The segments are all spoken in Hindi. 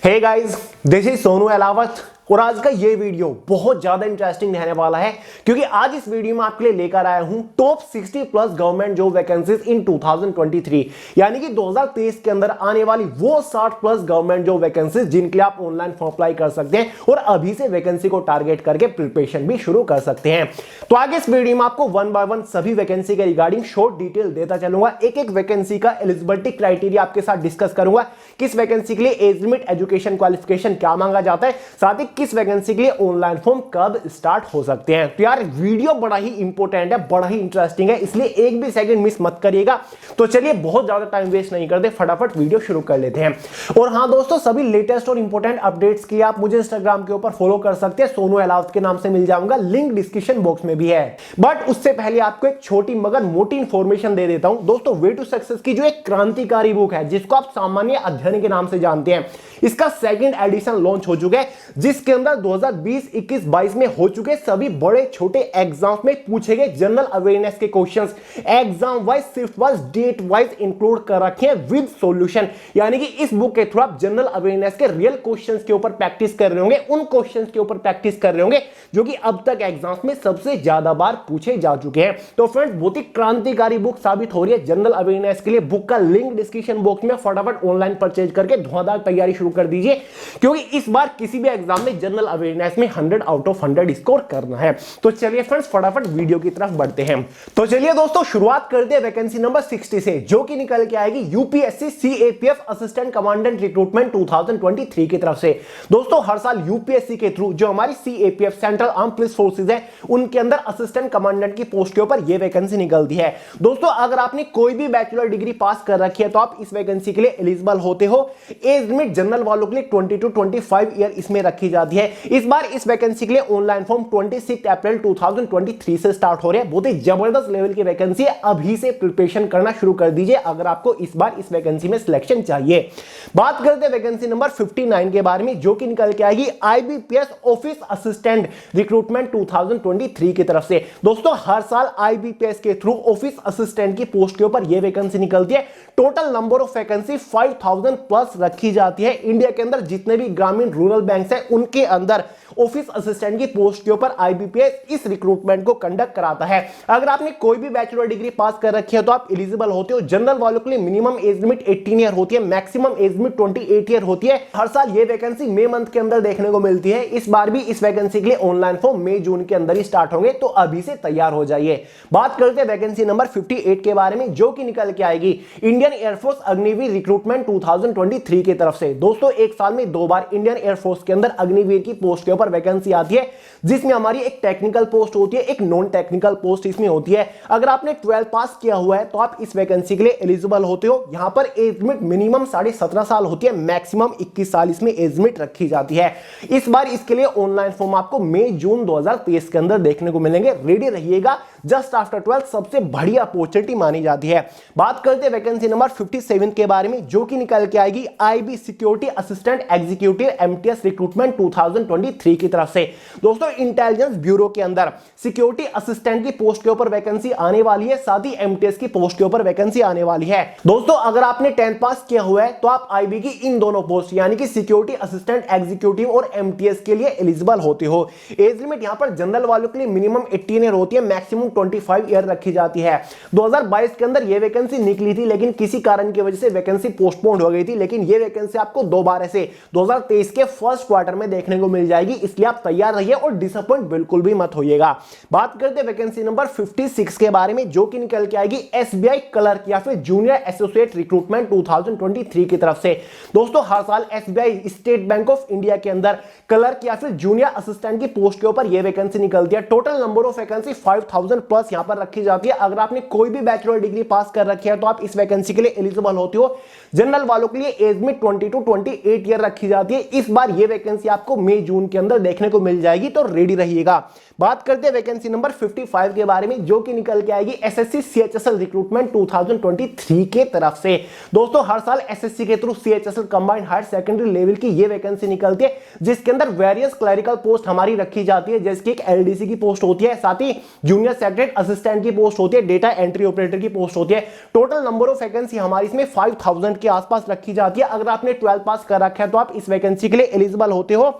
Hey guys, this is Sonu Alawat और आज का ये वीडियो बहुत ज्यादा इंटरेस्टिंग रहने वाला है क्योंकि आज इस वीडियो में आपके लिए लेकर आया हूं top 60 plus government job vacancies in 2023 यानी कि 2023 के अंदर आने वाली वो 60 प्लस गवर्नमेंट जॉब वैकेंसीज जिनके लिए आप ऑनलाइन फॉर्म अप्लाई कर सकते हैं और अभी से वैकेंसी को टारगेट करके प्रिपरेशन भी शुरू कर सकते हैं। तो आगे इस वीडियो में आपको वन बाय वन सभी वैकेंसी के रिगार्डिंग शॉर्ट डिटेल देता चलूंगा। एक एक वैकेंसी का एलिजिबिलिटी क्राइटेरिया आपके साथ डिस्कस करूंगा, किस वैकेंसी के लिए एज लिमिट, एजुकेशन क्वालिफिकेशन क्या मांगा जाता है, साथ ही किस वैकेंसी के लिए ऑनलाइन फॉर्म कब स्टार्ट हो सकते हैं। तो यार वीडियो बड़ा ही इंपॉर्टेंट है, बड़ा ही इंटरेस्टिंग है, इसलिए एक भी सेकंड मिस मत करिएगा। तो चलिए बहुत ज्यादा टाइम वेस्ट नहीं करते, फटाफट वीडियो शुरू कर लेते हैं। और हाँ दोस्तों, सभी लेटेस्ट और इंपॉर्टेंट अपडेट्स के लिए आप मुझे इंस्टाग्राम के ऊपर फॉलो कर सकते हैं, सोनू अलावत के नाम से मिल जाऊंगा, लिंक डिस्क्रिप्शन बॉक्स में भी है। बट उससे पहले आपको एक छोटी मगर मोटी इंफॉर्मेशन दे देता हूं दोस्तों। वे टू सक्सेस की जो एक क्रांतिकारी बुक है जिसको आप सामान्य अध्ययन के नाम से जानते हैं, इसका सेकंड एडिशन लॉन्च हो चुका है, जिसके अंदर 2020, 21, 22 में हो चुके सभी बड़े छोटे एग्जाम्स में पूछे गए जनरल अवेयरनेस के questions exam wise, shift wise, date wise include कर रखे हैं विद सॉल्यूशन। यानी कि इस बुक के थ्रू आप जनरल अवेयरनेस के रियल क्वेश्चंस के ऊपर प्रैक्टिस कर रहे होंगे, उन क्वेश्चंस के ऊपर प्रैक्टिस कर रहे होंगे जो कि अब तक एग्जाम्स में सबसे ज्यादा बार पूछे जा चुके हैं। तो फ्रेंड्स, बहुत ही क्रांतिकारी बुक साबित हो रही है जनरल अवेयरनेस के लिए। बुक का लिंक डिस्क्रिप्शन बॉक्स में, फटाफट ऑनलाइन परचेज करके धुआंधार तैयारी शुरू कर दीजिए, क्योंकि इस बार किसी भी एग्जाम में जनरल अवेयरनेस में 100 आउट ऑफ 100 स्कोर करना है। तो चलिए फ्रेंड्स, फटाफट वीडियो की तरफ बढ़ते हैं। तो चलिए दोस्तों, शुरुआत करते हैं वैकेंसी नंबर 60 से, जो कि निकल के आएगी UPSC CAPF assistant commandant recruitment 2023 की तरफ से। दोस्तों, हर साल यूपीएससी के थ्रू जो हमारी CAPF central arm police forces है, उनके अंदर असिस्टेंट कमांडेंट की पोस्ट के ऊपर यह वैकेंसी निकलती है। दोस्तों, अगर आपने कोई भी बैचलर डिग्री पास कर रखी है तो आप इस वैकेंसी के लिए एलिजिबल होते हो। एज लिमिट जनरल वालों के लिए 20 to 25 ईयर इसमें रखी जाती है। इस बार इस वैकेंसी के लिए ऑनलाइन फॉर्म 26 अप्रैल 2023 से स्टार्ट हो रहे हैं। बहुत ही जबरदस्त लेवल की वैकेंसी है, अभी से प्रिपरेशन करना शुरू कर दीजिए अगर आपको इस बार इस वैकेंसी में सिलेक्शन चाहिए। बात करते हैं वैकेंसी नंबर 59 के बारे में, जो कि निकल के आएगी आईबीपीएस ऑफिस असिस्टेंट रिक्रूटमेंट 2023 की तरफ से। दोस्तों, हर साल आईबीपीएस के थ्रू ऑफिस असिस्टेंट की पोस्ट के ऊपर यह वैकेंसी निकलती है। Total number of vacancy 5000 plus रखी जाती है। इंडिया के अंदर जितने भी ग्रामीण रूरल बैंक है, उनके अंदर ऑफिस असिस्टेंट की पोस्ट के ऊपर आईबीपीएस इस रिक्रूटमेंट को कंडक्ट कराता है। अगर आपने कोई भी बैचलर डिग्री पास कर रखी है तो आप एलिजिबल होते हो। जनरल वालों के लिए मिनिमम एज लिमिट 18 ईयर होती है, मैक्सिमम एज लिमिट 28 ईयर होती है। हर साल ये वैकेंसी मई मंथ के अंदर देखने को मिलती है। इस बार भी इस वैकेंसी के लिए ऑनलाइन फॉर्म मई जून के अंदर ही स्टार्ट होंगे, तो अभी से तैयार हो जाइए। बात करते हैं वैकेंसी नंबर 58 के बारे में, जो कि निकल के आएगी इंडियन एयरफोर्स अग्निवीर रिक्रूटमेंट 2023 की तरफ से। दोस्तों, एक साल में 2 बार इंडियन एयरफोर्स के अंदर अग्निवीर की पोस्ट के ऊपर वैकेंसी आती है, जिसमें हमारी एक टेक्निकल पोस्ट होती है, एक नॉन टेक्निकल पोस्ट इसमें होती है। अगर आपने 12 पास किया हुआ है तो आप इस वैकेंसी के लिए एलिजिबल होते हो। यहां पर एज लिमिट मिनिमम 17.5 साल होती है, मैक्सिमम 21 साल इसमें एज लिमिट रखी जाती है। इस बार इसके लिए ऑनलाइन फॉर्म आपको मई जून 2023 के अंदर देखने को मिलेंगे। रेडी रहिएगा, जस्ट आफ्टर 12 सबसे बड़ी अपॉर्चुनिटी मानी जाती है। बात करते हैं वैकेंसी नंबर 57 के बारे में, जो कि निकल के आएगी IB security assistant executive MTS recruitment 2023 की तरफ से। दोस्तों, इंटेलिजेंस ब्यूरो के अंदर सिक्योरिटी असिस्टेंट की पोस्ट के ऊपर वैकेंसी आने वाली है, साथ ही एमटीएस की पोस्ट के ऊपर वैकेंसी आने वाली है। दोस्तों, अगर आपने 10th पास किया हुआ है तो आप आईबी की इन दोनों पोस्ट यानी कि सिक्योरिटी असिस्टेंट एग्जीक्यूटिव और एमटीएस के लिए एलिजिबल होते हो। एज लिमिट यहां पर जनरल वालों के लिए मिनिमम 18 ईयर होती है, मैक्सिमम 25 ईयर रखी जाती है। 2022 के अंदर यह वैकेंसी निकली थी, लेकिन किसी कारण की वजह से वैकेंसी पोस्टपोन्ड हो गई थी। लेकिन यह वैकेंसी आपको दोबारा से 2023 के फर्स्ट क्वार्टर में देखने को मिल जाएगी, इसलिए आप तैयार रहिए और डिसअपॉइंट बिल्कुल भी मत होइएगा। बात करते हैं वैकेंसी नंबर 56 के बारे में, जो कि निकल के आएगी एसबीआई क्लर्क या फिर जूनियर एसोसिएट रिक्रूटमेंट 2023 की तरफ से। दोस्तों, हर साल SBI state bank of India के अंदर क्लर्क या फिर जूनियर असिस्टेंट की पोस्ट के ऊपर यह वैकेंसी निकलती है। Total number of vacancy 5000 plus यहां पर रखी जाती है। अगर आपने कोई भी बैचलर डिग्री पास कर रखी है तो आप इस वैकेंसी के लिए एलिजिबल होते हो। जनरल वालों के लिए एज में 20 to 28 ईयर रखी जाती है। इस बार यह वैकेंसी आपको मई जून के अंदर देखने को मिल जाएगी, तो रेडी रहिएगा। बात करते हैं वैकेंसी नंबर 55 के बारे में, जो कि निकल के आएगी एसएससी सीएचएसएल रिक्रूटमेंट 2023 के तरफ से। दोस्तों, हर साल एसएससी के through CHSL combined higher secondary level की ये वैकेंसी निकलती है, जिसके अंदर वेरियस क्लरिकल पोस्ट हमारी रखी जाती है, जैसे कि एक एलडीसी की पोस्ट होती है, साथ ही जूनियर सेक्रेटरी असिस्टेंट की पोस्ट होती है, डेटा एंट्री ऑपरेटर की पोस्ट होती है। टोटल नंबर ऑफ वैकेंसी हमारी इसमें 5000 के आसपास रखी जाती है। अगर आपने 12 पास कर रखा है तो आप इस वैकेंसी के लिए एलिजिबल होते हो।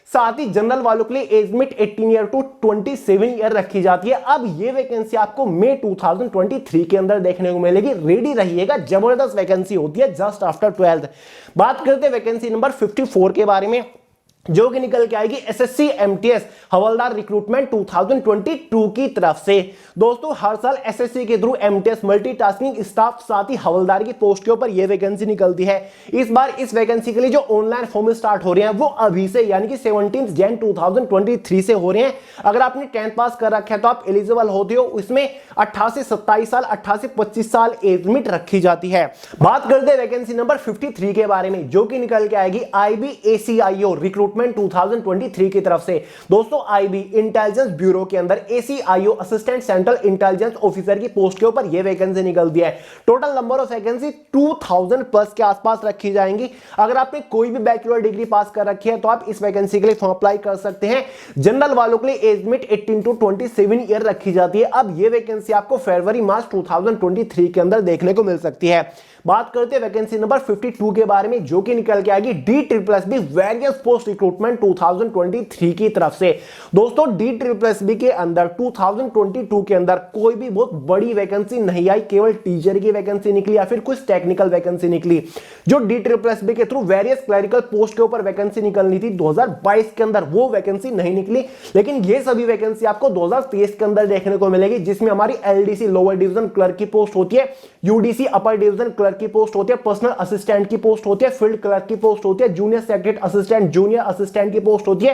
साथ ही जनरल वालों के लिए age limit 18 year to 27 year रखी जाती है। अब ये वैकेंसी आपको मई 2023 के अंदर देखने को मिलेगी। रेडी रहिएगा, जबरदस्त वैकेंसी होती है जस्ट आफ्टर 12th। बात करते हैं वैकेंसी नंबर 54 के बारे में, जो कि निकल के आएगी एसएससी एमटीएस हवलदार रिक्रूटमेंट 2022 की तरफ से। दोस्तों हर साल एसएससी के थ्रू एमटीएस मल्टीटास्किंग स्टाफ साथ ही हवलदार की पोस्ट के ऊपर यह वैकेंसी निकलती है। इस बार इस वैकेंसी के लिए जो ऑनलाइन फॉर्म स्टार्ट हो रहे हैं वो अभी से यानी कि 17 जन 2023 से हो रहे हैं। अगर आपने 10th पास कर रखा है तो आप एलिजिबल होते हो। इसमें 18 से 27 साल 18 से 25 साल एज लिमिट रखी जाती है। बात करते हैं वैकेंसी नंबर 53 के बारे में, जो कि निकल के आएगी आईबीएसीआईओ रिक्रूटमेंट 2023 की तरफ से। दोस्तों आईबी इंटेलिजेंस ब्यूरो के अंदर ACIO assistant central intelligence officer की पोस्ट के ऊपर यह वैकेंसी निकलती है। Total number of vacancy 2000 plus के आसपास रखी जाएंगी। अगर आपने कोई भी बैचलर डिग्री पास कर रखी है तो आप इस वैकेंसी के लिए फॉर्म अप्लाई कर सकते हैं। जनरल वालों के लिए एज लिमिट 18 टू 27 ईयर रखी जाती है। अब यह वैकेंसी आपको फरवरी मार्च 2023 के अंदर देखने को मिल सकती है। बात करते हैं वैकेंसी नंबर 52 के बारे में, जो कि निकल के आएगी DSSB वेरियस पोस्ट रिक्रूटमेंट 2023 की तरफ से। दोस्तों DSSB के अंदर 2022 के अंदर कोई भी बहुत बड़ी वैकेंसी नहीं आई, केवल टीचर की वैकेंसी निकली या फिर कुछ टेक्निकल वैकेंसी निकली। जो DSSB के थ्रू वेरियस क्लरिकल पोस्ट के ऊपर वैकेंसी निकलनी थी 2022 के अंदर, वो वैकेंसी नहीं निकली। लेकिन ये सभी वैकेंसी आपको 2023 के अंदर देखने को मिलेगी, जिसमें हमारी LDC लोअर डिवीजन क्लर्क की पोस्ट होती है, UDC अपर डिवीजन क्लर्क की पोस्ट होती है, पर्सनल असिस्टेंट की पोस्ट होती है, फील्ड क्लर्क की पोस्ट होती है, junior secretary assistant, junior assistant की पोस्ट होती है।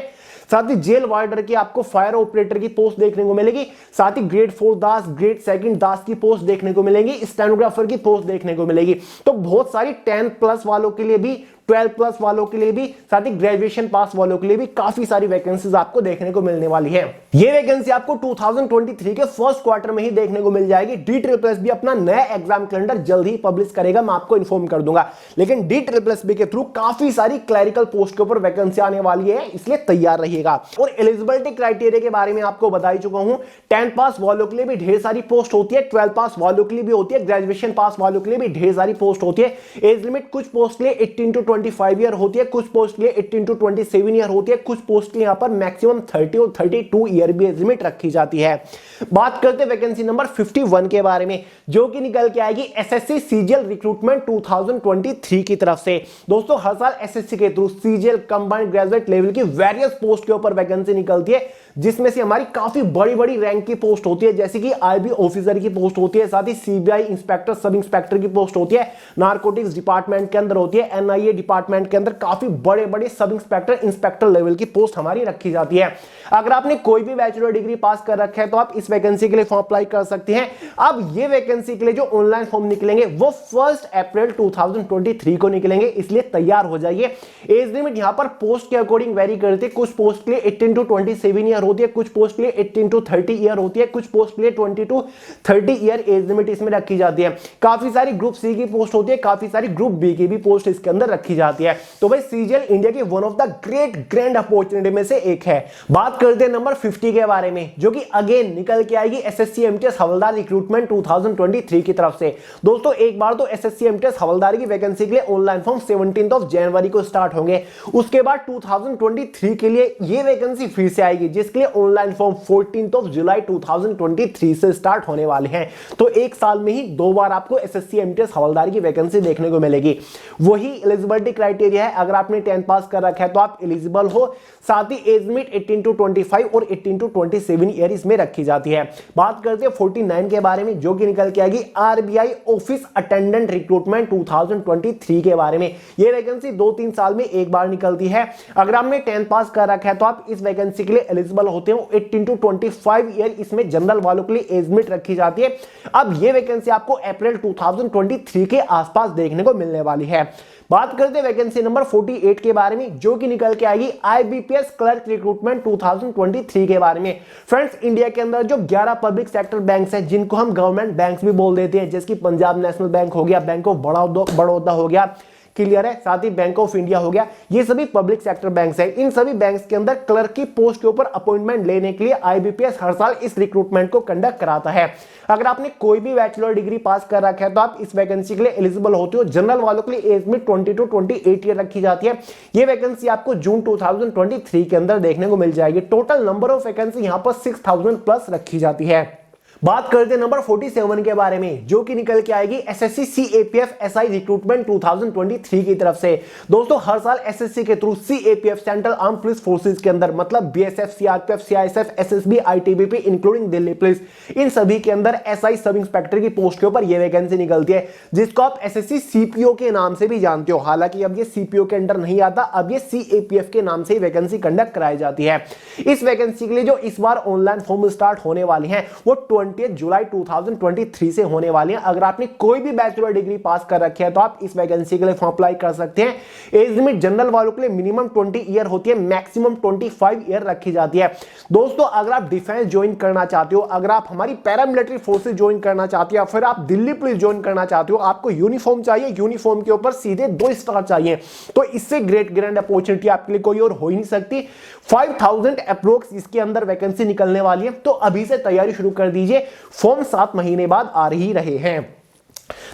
साथ ही जेल वार्डर की आपको फायर ऑपरेटर की पोस्ट देखने को मिलेगी। साथ ही ग्रेड 4 दास, ग्रेड 2 दास की पोस्ट देखने को मिलेगी, स्टेनोग्राफर की पोस्ट देखने को मिलेगी। तो बहुत सारी 10 प्लस वालों के लिए भी, 12 प्लस वालों के लिए भी, साथ ही ग्रेजुएशन पास वालों के लिए भी काफी सारी वैकेंसीज आपको देखने को मिलने वाली है। ये वैकेंसी आपको 2023 के फर्स्ट क्वार्टर में ही देखने को मिल जाएगी। DSSB अपना नया एग्जाम कैलेंडर जल्द ही पब्लिश करेगा, मैं आपको इन्फॉर्म कर दूंगा। लेकिन DSSB के थ्रू काफी सारी क्लरिकल पोस्ट के ऊपर वैकेंसी आने वाली है, इसलिए तैयार रहिएगा। और एलिजिबिलिटी क्राइटेरिया के बारे में आपको बता ही चुका हूं। 10 पास वालों के लिए भी ढेर सारी पोस्ट होती है, 12 पास वालों के लिए भी होती है, ग्रेजुएशन पास वालों के लिए भी ढेर सारी पोस्ट होती है। एज लिमिट कुछ पोस्ट के लिए 18 टू 25 ईयर होती है, कुछ पोस्ट के लिए 18 टू 27 ईयर होती है, कुछ पोस्ट के लिए यहां पर मैक्सिमम 30 और 32 ईयर भी एज लिमिट रखी जाती है। बात करते हैं वैकेंसी नंबर 51 के बारे में, जो कि निकल के आएगी एसएससी सीजीएल रिक्रूटमेंट 2023 की तरफ से। दोस्तों हर साल एसएससी के through CGL combined graduate level की वेरियस पोस्ट के ऊपर वैकेंसी निकलती है, जिसमें से हमारी काफी बड़ी बड़ी रैंक की पोस्ट होती है, जैसे कि आईबी ऑफिसर की पोस्ट होती है, साथ ही सीबीआई इंस्पेक्टर, सब इंस्पेक्टर की पोस्ट होती है, नारकोटिक्स डिपार्टमेंट के अंदर होती है, एनआईए डिपार्टमेंट के अंदर काफी बड़े बड़े सब इंस्पेक्टर, इंस्पेक्टर लेवल की पोस्ट हमारी रखी जाती है। अगर आपने कोई भी बैचलर डिग्री पास कर रखा है तो आप इस वैकेंसी के लिए फॉर्म अप्लाई कर सकते हैं। अब ये वैकेंसी के लिए जो ऑनलाइन फॉर्म निकलेंगे वो 1 अप्रैल 2023 को निकलेंगे, इसलिए तैयार हो जाइए। एज लिमिट यहां पर पोस्ट के अकॉर्डिंग वेरी करती है। कुछ पोस्ट के लिए 18 टू 27 ईयर होती है, कुछ पोस्ट के लिए 18 टू 30 ईयर होती है, कुछ पोस्ट के लिए 20 टू 30 ईयर एज लिमिट इसमें रखी जाती है। काफी सारी ग्रुप सी की पोस्ट होती है, काफी सारी ग्रुप बी की भी पोस्ट इसके अंदर रखी जाती है। तो भाई सीजीएल इंडिया की one of the great grand opportunity में से एक है। बात करते हैं नंबर 50 के बारे में, जो कि अगेन निकल के आएगी एसएससी एमटीएस हवलदार रिक्रूटमेंट 2023 की तरफ से। दोस्तों एक बार तो एसएससी एमटीएस हवलदार की वैकेंसी के लिए ऑनलाइन फॉर्म 17 जनवरी को स्टार्ट होंगे। उसके बाद 2023 के लिए ये वैकेंसी फिर से आएगी, जिसके लिए ऑनलाइन फॉर्म 14 जुलाई 2023 से स्टार्ट होने वाले हैं। तो एक साल में ही 2 बार आपको एसएससी एमटीएस हवलदार की वैकेंसी देखने को मिलेगी। वही एलिजिबिलिटी क्राइटेरिया है, अगर आपने 10 पास कर रखा है तो आप एलिजिबल हो। साथ ही एज लिमिट 18 टू 25 और 18 टू 27 ईयर इसमें रखी जाती है। बात करते हैं 49 के बारे में, जो कि निकल के आएगी आरबीआई ऑफिस अटेंडेंट रिक्रूटमेंट 2023 के बारे में। यह वैकेंसी 2-3 साल में एक बार निकलती है। अगर आपने 10 पास कर रखा है तो आप इस वैकेंसी के लिए एलिजिबल होते हो। 18 टू 25 ईयर इसमें जनरल वालों के लिए एज लिमिट रखी जाती है। अब यह वैकेंसी आपको अप्रैल 2023 के आसपास देखने को मिलने वाली है। बात करते हैं वैकेंसी नंबर 48 के बारे में, जो कि निकल के आएगी आईबीपीएस क्लर्क रिक्रूटमेंट 2023 के बारे में। फ्रेंड्स इंडिया के अंदर जो 11 पब्लिक सेक्टर बैंक्स हैं, जिनको हम गवर्नमेंट बैंक्स भी बोल देते हैं, जैसे कि पंजाब नेशनल बैंक हो गया, बैंक ऑफ बड़ौदा हो गया, क्लियर है। साथ ही बैंक ऑफ इंडिया हो गया, ये सभी पब्लिक सेक्टर बैंक्स हैं। इन सभी बैंक्स के अंदर क्लर्क की पोस्ट के ऊपर अपॉइंटमेंट लेने के लिए आईबीपीएस हर साल इस रिक्रूटमेंट को कंडक्ट कराता है। अगर आपने कोई भी बैचलर डिग्री पास कर रखा है तो आप इस वैकेंसी के लिए एलिजिबल होते हो। जनरल वालों के लिए एज में 20 to 28 ईयर रखी जाती है। ये वैकेंसी आपको जून 2023 के अंदर देखने को मिल जाएगी। टोटल नंबर ऑफ वैकेंसी यहां पर 6000 प्लस रखी जाती है। बात करते हैं नंबर 47 के बारे में, जो कि निकल के आएगी एसएससी सीएपीएफ एसआई रिक्रूटमेंट 2023 की तरफ से। दोस्तों हर साल एसएससी के through CAPF central arm police forces के अंदर, मतलब BSF, CRPF, CISF, SSB, ITBP including Delhi police, इन सभी के अंदर एसआई सब इंस्पेक्टर की पोस्ट के ऊपर यह वैकेंसी निकलती है, जिसको आप एसएससी सीपीओ के नाम से भी जानते हो। हालांकि अब ये सीपीओ के अंडर नहीं आता, अब ये सीएपीएफ के नाम से ही वैकेंसी कंडक्ट कराई जाती है। इस वैकेंसी के लिए जो इस बार ऑनलाइन फॉर्म स्टार्ट होने वाली है वो 20 जुलाई 2023 से होने वाली है। अगर आपने कोई भी बैचलर डिग्री पास कर रखी है तो आप इस वैकेंसी के लिए फॉर्म अप्लाई कर सकते हैं। एज लिमिट जनरल वालों के लिए मिनिमम 20 ईयर होती है, मैक्सिमम 25 ईयर रखी जाती है। दोस्तों अगर आप डिफेंस ज्वाइन करना चाहते हो, अगर आप हमारी पैरामिलिट्री फोर्सेज ज्वाइन करना चाहते हो, फिर आप दिल्ली पुलिस ज्वाइन करना चाहते हो, आपको यूनिफॉर्म चाहिए, यूनिफॉर्म के ऊपर सीधे 2 स्टार चाहिए, तो इससे ग्रेट ग्रैंड अपॉर्चुनिटी आपके लिए कोई और हो ही नहीं सकती। 5000 अप्रोक्स इसके अंदर वैकेंसी निकलने वाली है, तो अभी से तैयारी शुरू कर दीजिए। फॉर्म 7 महीने बाद आ ही रहे हैं।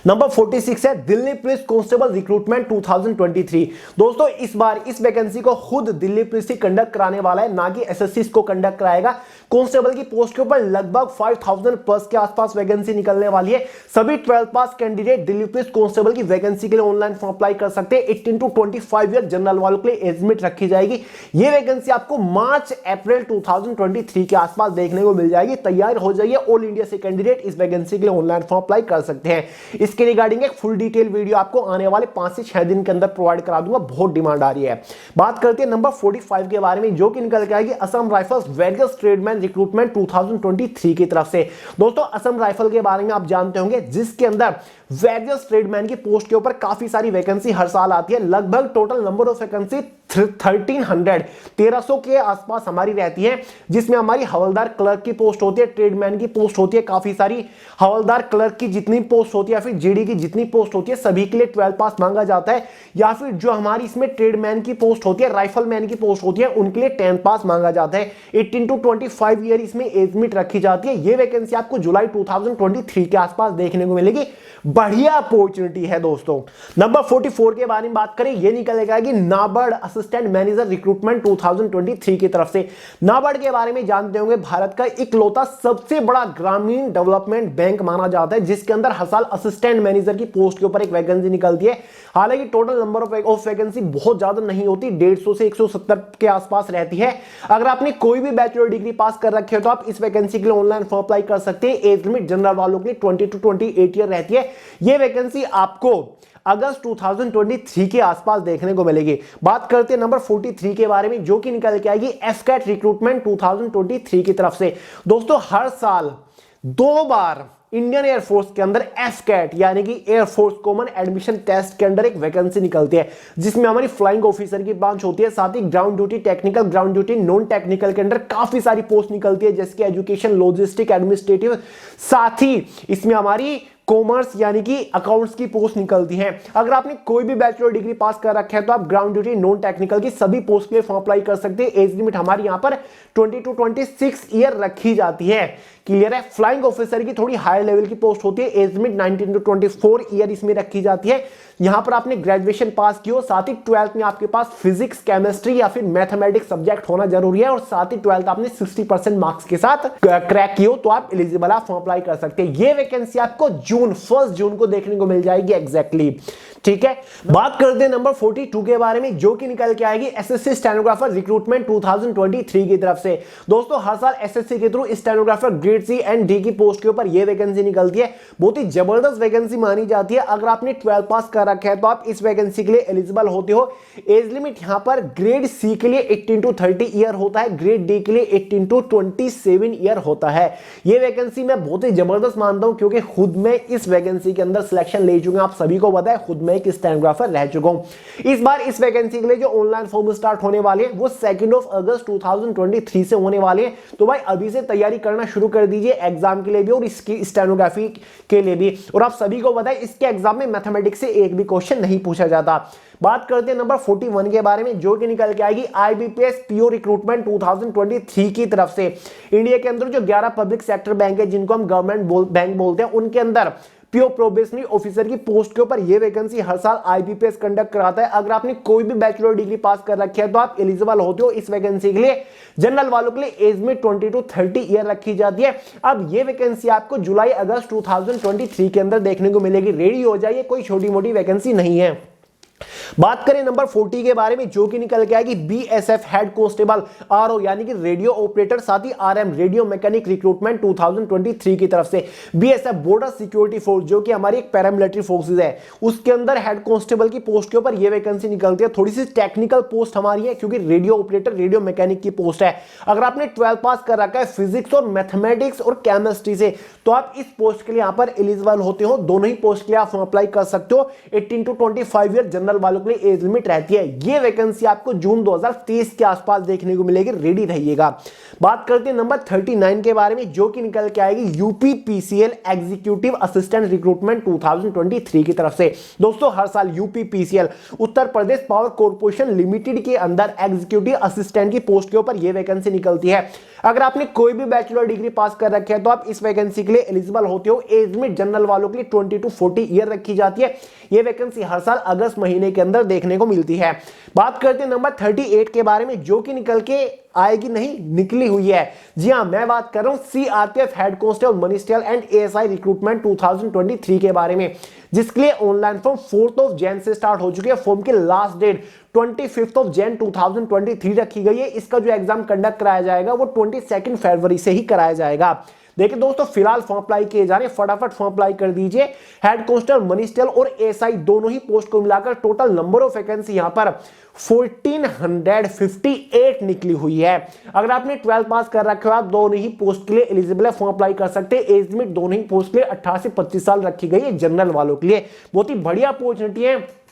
नंबर 46 है दिल्ली पुलिस कांस्टेबल रिक्रूटमेंट 2023। दोस्तों इस बार इस वैकेंसी को खुद दिल्ली पुलिस ही कंडक्ट कराने वाला है, ना कि एसएससी को कंडक्ट कराएगा। कांस्टेबल की पोस्ट के ऊपर लगभग 5000 प्लस के आसपास वैकेंसी निकलने वाली है। सभी 12 पास कैंडिडेट दिल्ली पुलिस कांस्टेबल की वैकेंसी के लिए ऑनलाइन फॉर्म अप्लाई कर सकते हैं। 18 to 25 ईयर जनरल वालों के लिए एज लिमिट रखी जाएगी। यह वैकेंसी आपको मार्च अप्रैल 2023 के आसपास देखने को मिल जाएगी। तैयार हो जाइए, ऑल इंडिया से कैंडिडेट इस वैकेंसी के लिए ऑनलाइन फॉर्म अप्लाई कर सकते हैं। इसके रिगार्डिंग एक फुल डिटेल वीडियो आपको आने वाले 5 से 6 दिन के अंदर प्रोवाइड करा दूंगा, बहुत डिमांड आ रही है। बात करते हैं नंबर 45 के बारे में, जो कि निकल के आएगी Assam rifles various tradesman recruitment 2023 की तरफ से। दोस्तों असम राइफल के बारे में आप जानते होंगे, जिसके अंदर वेरियस ट्रेडमैन की पोस्ट के ऊपर काफी सारी वैकेंसी हर साल आती है। लगभग टोटल नंबर ऑफ वैकेंसी 1300 के आसपास हमारी रहती है, जिसमें हमारी हवलदार क्लर्क की पोस्ट होती है, ट्रेडमैन की पोस्ट होती है काफी सारी। हवलदार क्लर्क की जितनी पोस्ट होती है, फिर जीडी की जितनी पोस्ट होती है, सभी के लिए 12 पास मांगा जाता है। या फिर जो हमारी इसमें ट्रेडमैन की पोस्ट होती है, राइफलमैन की पोस्ट होती है, उनके लिए 10 पास मांगा जाता है। 18 to 25 ईयर इसमें एज लिमिट रखी जाती है। यह वैकेंसी आपको जुलाई 2023 के आसपास देखने को मिलेगी। बढ़िया अपॉर्चुनिटी है दोस्तों। नंबर 44 के बारे में बात करें, यह निकलेगा कि नाबार्ड असिस्टेंट मैनेजर रिक्रूटमेंट 2023 की तरफ से। नाबार्ड के बारे में जानते होंगे, भारत का इकलौता सबसे बड़ा ग्रामीण डेवलपमेंट बैंक माना जाता है, जिसके अंदर हर साल असिस्टेंट मैनेजर की पोस्ट के ऊपर एक वैकेंसी निकलती है। हालांकि टोटल नंबर ऑफ वैकेंसी बहुत ज्यादा नहीं होती, 150 से 170 के आसपास रहती है। अगर आपने कोई भी बैचलर डिग्री पास कर रखे हो तो आप इस वैकेंसी के लिए ऑनलाइन फॉर्म अप्लाई कर सकते हैं। एज लिमिट जनरल वालों के लिए 20 to 28 ईयर रहती है। यह वैकेंसी आपको अगस्त 2023 के आसपास देखने को मिलेगी। बात करते हैं नंबर 43 के बारे में, जो कि निकल के आएगी एफकैट रिक्रूटमेंट 2023 की तरफ से। दोस्तों हर साल 2 बार इंडियन एयरफोर्स के अंदर एफकैट यानी कि एयरफोर्स कॉमन एडमिशन टेस्ट के अंदर एक वैकेंसी निकलती है, जिसमें हमारी फ्लाइंग ऑफिसर की ब्रांच होती है। साथ ही ground duty, technical, ground duty, non technical के अंदर काफी सारी पोस्ट निकलती है, जैसे कि एजुकेशन, लॉजिस्टिक, एडमिनिस्ट्रेटिव। साथ ही इसमें हमारी कॉमर्स यानी कि अकाउंट्स की पोस्ट निकलती है। अगर आपने कोई भी बैचलर डिग्री पास कर रखा है तो आप ग्राउंड ड्यूटी, नॉन टेक्निकल की सभी पोस्ट के लिए फॉर्म अप्लाई कर सकते हैं। एज लिमिट हमारी यहां पर 20 to 26 ईयर रखी जाती है। क्लियर है। फ्लाइंग ऑफिसर की थोड़ी हायर लेवल की पोस्ट होती है, एज लिमिट 19 to 24 ईयर इसमें रखी जाती है। यहां पर आपने ग्रेजुएशन पास की हो, साथ ही 12th में आपके पास फिजिक्स, केमिस्ट्री या फिर मैथमेटिक्स सब्जेक्ट होना जरूरी है, और साथ ही 12th आपने 60% मार्क्स के साथ क्रैक की हो तो आप एलिजिबल, आप फॉर्म अप्लाई कर सकते हैं। ये वैकेंसी आपको 1 जून को देखने को मिल जाएगी एग्जैक्टली। ठीक है, बात करते हैं नंबर 42 के बारे में, जो कि निकल के आएगी एसएससी स्टेनोग्राफर रिक्रूटमेंट 2023 की तरफ से। दोस्तों हर साल एसएससी के through stenographer grade C and D की पोस्ट के ऊपर यह वैकेंसी निकलती है। बहुत ही जबरदस्त वैकेंसी मानी जाती है। अगर आपने 12 पास कर रखा है तो आप इस वैकेंसी के लिए एलिजिबल होते हो। एज लिमिट यहां पर ग्रेड सी के लिए 18 to 30 ईयर होता है, ग्रेड डी के लिए 18 to 27 ईयर होता है। यह वैकेंसी मैं बहुत ही जबरदस्त मानता हूं, क्योंकि खुद में इस वैकेंसी के अंदर सिलेक्शन ले चुके हैं, आप सभी को पता है, खुद मैं एक स्टेनोग्राफर रह चुका हूं। इस बार इस वैकेंसी के लिए जो ऑनलाइन फॉर्म स्टार्ट होने वाले हैं वो 2 अगस्त 2023 से होने वाले हैं। तो भाई अभी से तैयारी करना शुरू कर दीजिए एग्जाम के लिए भी और इसकी स्टेनोग्राफी के लिए भी। और आप सभी को बताएं इसके एग्जाम में मैथमेटिक्स से एक भी क्वेश्चन नहीं पूछा जाता। बात करते हैं नंबर 41 के बारे में, जो कि निकल के आएगी आईबीपीएस पीओ रिक्रूटमेंट 2023 की तरफ से। इंडिया के अंदर जो 11 पब्लिक सेक्टर बैंक है जिनको हम गवर्नमेंट बैंक बोलते हैं, उनके अंदर पीओ प्रोबेशनरी ऑफिसर की पोस्ट के ऊपर यह वैकेंसी हर साल आईबीपीएस कंडक्ट कराता है। अगर आपने कोई भी बैचलर डिग्री पास कर रखी है तो आप एलिजिबल होते हो इस वैकेंसी के लिए। जनरल वालों के लिए एज में 20 to 30 ईयर रखी जाती है। अब ये वैकेंसी आपको जुलाई अगस्त 2023 के अंदर देखने को मिलेगी। रेडी हो जाइए, कोई छोटी मोटी वैकेंसी नहीं है। बात करें नंबर 40 के बारे में, जो कि निकल के आएगी बीएसएफ हेड कांस्टेबल आरओ यानी कि रेडियो ऑपरेटर साथ ही आरएम रेडियो मैकेनिक रिक्रूटमेंट 2023 की तरफ से। बीएसएफ बॉर्डर सिक्योरिटी फोर्स जो कि हमारी एक पैरामिलिट्री फोर्सेस है, उसके अंदर हेड कांस्टेबल की पोस्ट के ऊपर यह वैकेंसी निकलती है। थोड़ी सी टेक्निकल पोस्ट हमारी है क्योंकि रेडियो ऑपरेटर रेडियो मैकेनिक की पोस्ट है। अगर आपने 12 पास कर रखा है फिजिक्स और मैथमेटिक्स और केमिस्ट्री से तो आप इस पोस्ट के लिए यहां पर एलिजिबल होते हो। दोनों ही पोस्ट के लिए आप अप्लाई कर सकते हो। 18 to 25 ईयर जनरल वालों के लिए एज लिमिट रहती है। ये वैकेंसी आपको जून 2023 के आसपास देखने को मिलेगी। रेडी रहिएगा। बात करते हैं नंबर 39 के बारे में, जो कि निकल के आएगी UP PCL executive assistant recruitment 2023 की तरफ से। दोस्तों हर साल UP PCL Uttar Pradesh power corporation limited के अंदर एग्जीक्यूटिव असिस्टेंट की पोस्ट के ऊपर यह वैकेंसी निकलती है। अगर आपने कोई भी बैचलर डिग्री पास कर रखी है तो आप इस वैकेंसी के लिए एलिजिबल होते हो। एज में जनरल वालों के लिए 20 to 40 ईयर रखी जाती है। यह वैकेंसी हर साल अगस्त महीने के अंदर देखने को मिलती है। बात करते हैं नंबर 38 के बारे में, जो कि निकल के आएगी नहीं निकली हुई है। जी हां, मैं बात कर रहा हूं CRPF head constable ministerial and ASI recruitment 2023 के बारे में, जिसके लिए ऑनलाइन फॉर्म 4 जनवरी से स्टार्ट हो चुकी है। फॉर्म की लास्ट डेट 25 जनवरी 2023 रखी गई है। इसका जो एग्जाम कंडक्ट कराया जाएगा वो 22 फरवरी से ही कराया जाएगा। देखिए दोस्तों फिलहाल फॉर्म अप्लाई किए जा रहे हैं, फटाफट फॉर्म अप्लाई कर दीजिए। हेड कांस्टेबल मिनिस्ट्रियल और एएसआई दोनों ही पोस्ट को मिलाकर टोटल नंबर ऑफ वैकेंसी यहां पर 1458 निकली हुई है। अगर आपने 12 पास कर रखे हो आप दोनों ही पोस्ट के लिए एलिजिबल है, फॉर्म अप्लाई कर सकते हैं। एज लिमिट दोनों ही पोस्ट के लिए 18 से 25 साल रखी गई है जनरल वालों के लिए। बहुत ही बढ़िया अपॉर्चुनिटी है।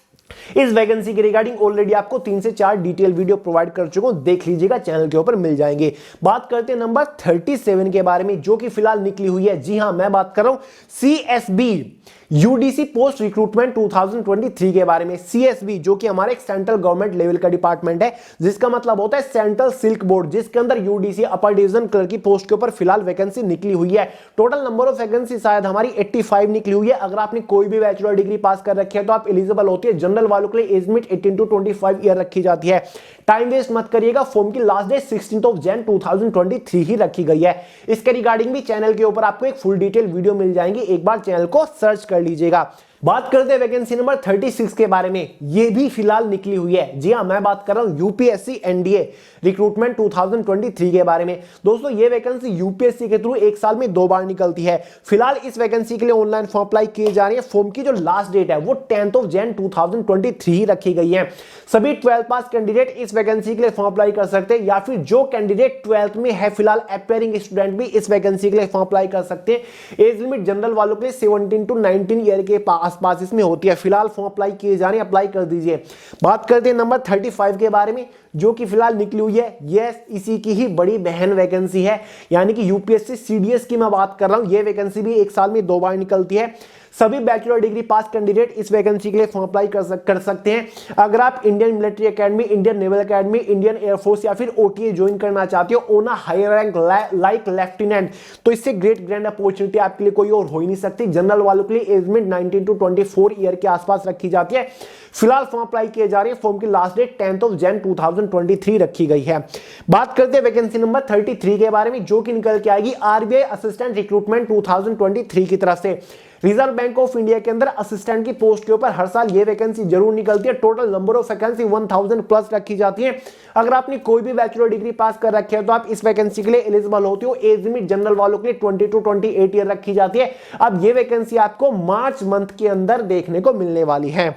इस वैकेंसी के रिगार्डिंग ऑलरेडी आपको 3 से 4 डिटेल वीडियो प्रोवाइड कर चुका हूं, देख लीजिएगा, चैनल के ऊपर मिल जाएंगे। बात करते हैं नंबर 37 के बारे में, जो कि फिलहाल निकली हुई है। जी हां, मैं बात कर रहा हूं सीएसबी यूडीसी पोस्ट रिक्रूटमेंट 2023 के बारे में। सीएसबी जो कि हमारे एक सेंट्रल गवर्नमेंट लेवल का डिपार्टमेंट है, जिसका मतलब होता है सेंट्रल सिल्क बोर्ड, जिसके अंदर यूडीसी अपर डिवीजन क्लर्क की पोस्ट के ऊपर फिलहाल वैकेंसी निकली हुई है। टोटल नंबर ऑफ वैकेंसी शायद हमारी 85 निकली हुई है। अगर आपने कोई भी बैचलर डिग्री पास कर रखी है तो आप एलिजिबल होती है। जनरल वालों के लिए एज लिमिट 18 to 25 ईयर रखी जाती है। टाइम वेस्ट मत करिएगा। फॉर्म की लास्ट डेट 16 जनवरी 2023 ही रखी गई है। इसके रिगार्डिंग भी चैनल के ऊपर आपको एक फुल डिटेल वीडियो मिल जाएंगी, एक बार चैनल को सर्च कर लीजिएगा। बात करते हैं वैकेंसी नंबर 36 के बारे में, ये भी फिलहाल निकली हुई है। जी हां, मैं बात कर रहा हूं यूपीएससी एनडीए रिक्रूटमेंट 2023 के बारे में। दोस्तों ये वैकेंसी यूपीएससी के थ्रू एक साल में 2 बार निकलती है। फिलहाल इस वैकेंसी के लिए ऑनलाइन फॉर्म अप्लाई किए जा रहे हैं। फॉर्म की जो लास्ट डेट है वो 10 जनवरी 2023 रखी गई है। सभी 12 पास कैंडिडेट इस वैकेंसी के लिए फॉर्म अप्लाई कर सकते हैं, या फिर जो कैंडिडेट 12th में है फिलहाल अपेयरिंग स्टूडेंट भी इस वैकेंसी के लिए फॉर्म अप्लाई कर सकते हैं। एज लिमिट जनरल वालों के लिए 17 to 19 ईयर के आसपास इसमें होती है। फिलहाल फॉर्म अप्लाई किए जा रहे हैं, अप्लाई कर दीजिए। बात करते हैं नंबर 35 के बारे में, जो कि फिलहाल निकली हुई है। यस, इसी की ही बड़ी बहन वैकेंसी है, यानी कि यूपीएससी सीडीएस की मैं बात कर रहा हूं। यह वैकेंसी भी एक साल में 2 बार निकलती है। सभी बैचलर डिग्री पास कैंडिडेट इस वैकेंसी के लिए फॉर्म अप्लाई कर सकते हैं। अगर आप Indian military academy, Indian naval academy, Indian air force या फिर ओटीए ज्वाइन करना चाहते हो on a higher rank like lieutenant, तो इससे ग्रेट ग्रैंड अपॉर्चुनिटी आपके लिए कोई और हो ही नहीं सकती। जनरल वालों के लिए एज लिमिट 19 to 24 ईयर के आसपास रखी जाती है। फिलहाल फॉर्म अप्लाई किए जा रहे हैं। फॉर्म की लास्ट डेट 10 जनवरी 2023 रखी गई है। बात करते हैं वैकेंसी नंबर 33 के बारे में, जो कि निकल के आएगी आरबीआई असिस्टेंट रिक्रूटमेंट 2023 की तरफ से। रिजर्व बैंक ऑफ इंडिया के अंदर असिस्टेंट की पोस्ट के ऊपर हर साल ये वैकेंसी जरूर निकलती है। Total number of vacancy 1000 plus रखी जाती है। अगर आपने कोई भी बैचलर डिग्री पास कर रखी है तो आप इस वैकेंसी के लिए एलिजिबल होते हो। एज लिमिट जनरल वालों के लिए 20 to 28 ईयर रखी जाती है। अब ये वैकेंसी आपको मार्च मंथ के अंदर देखने को मिलने वाली है।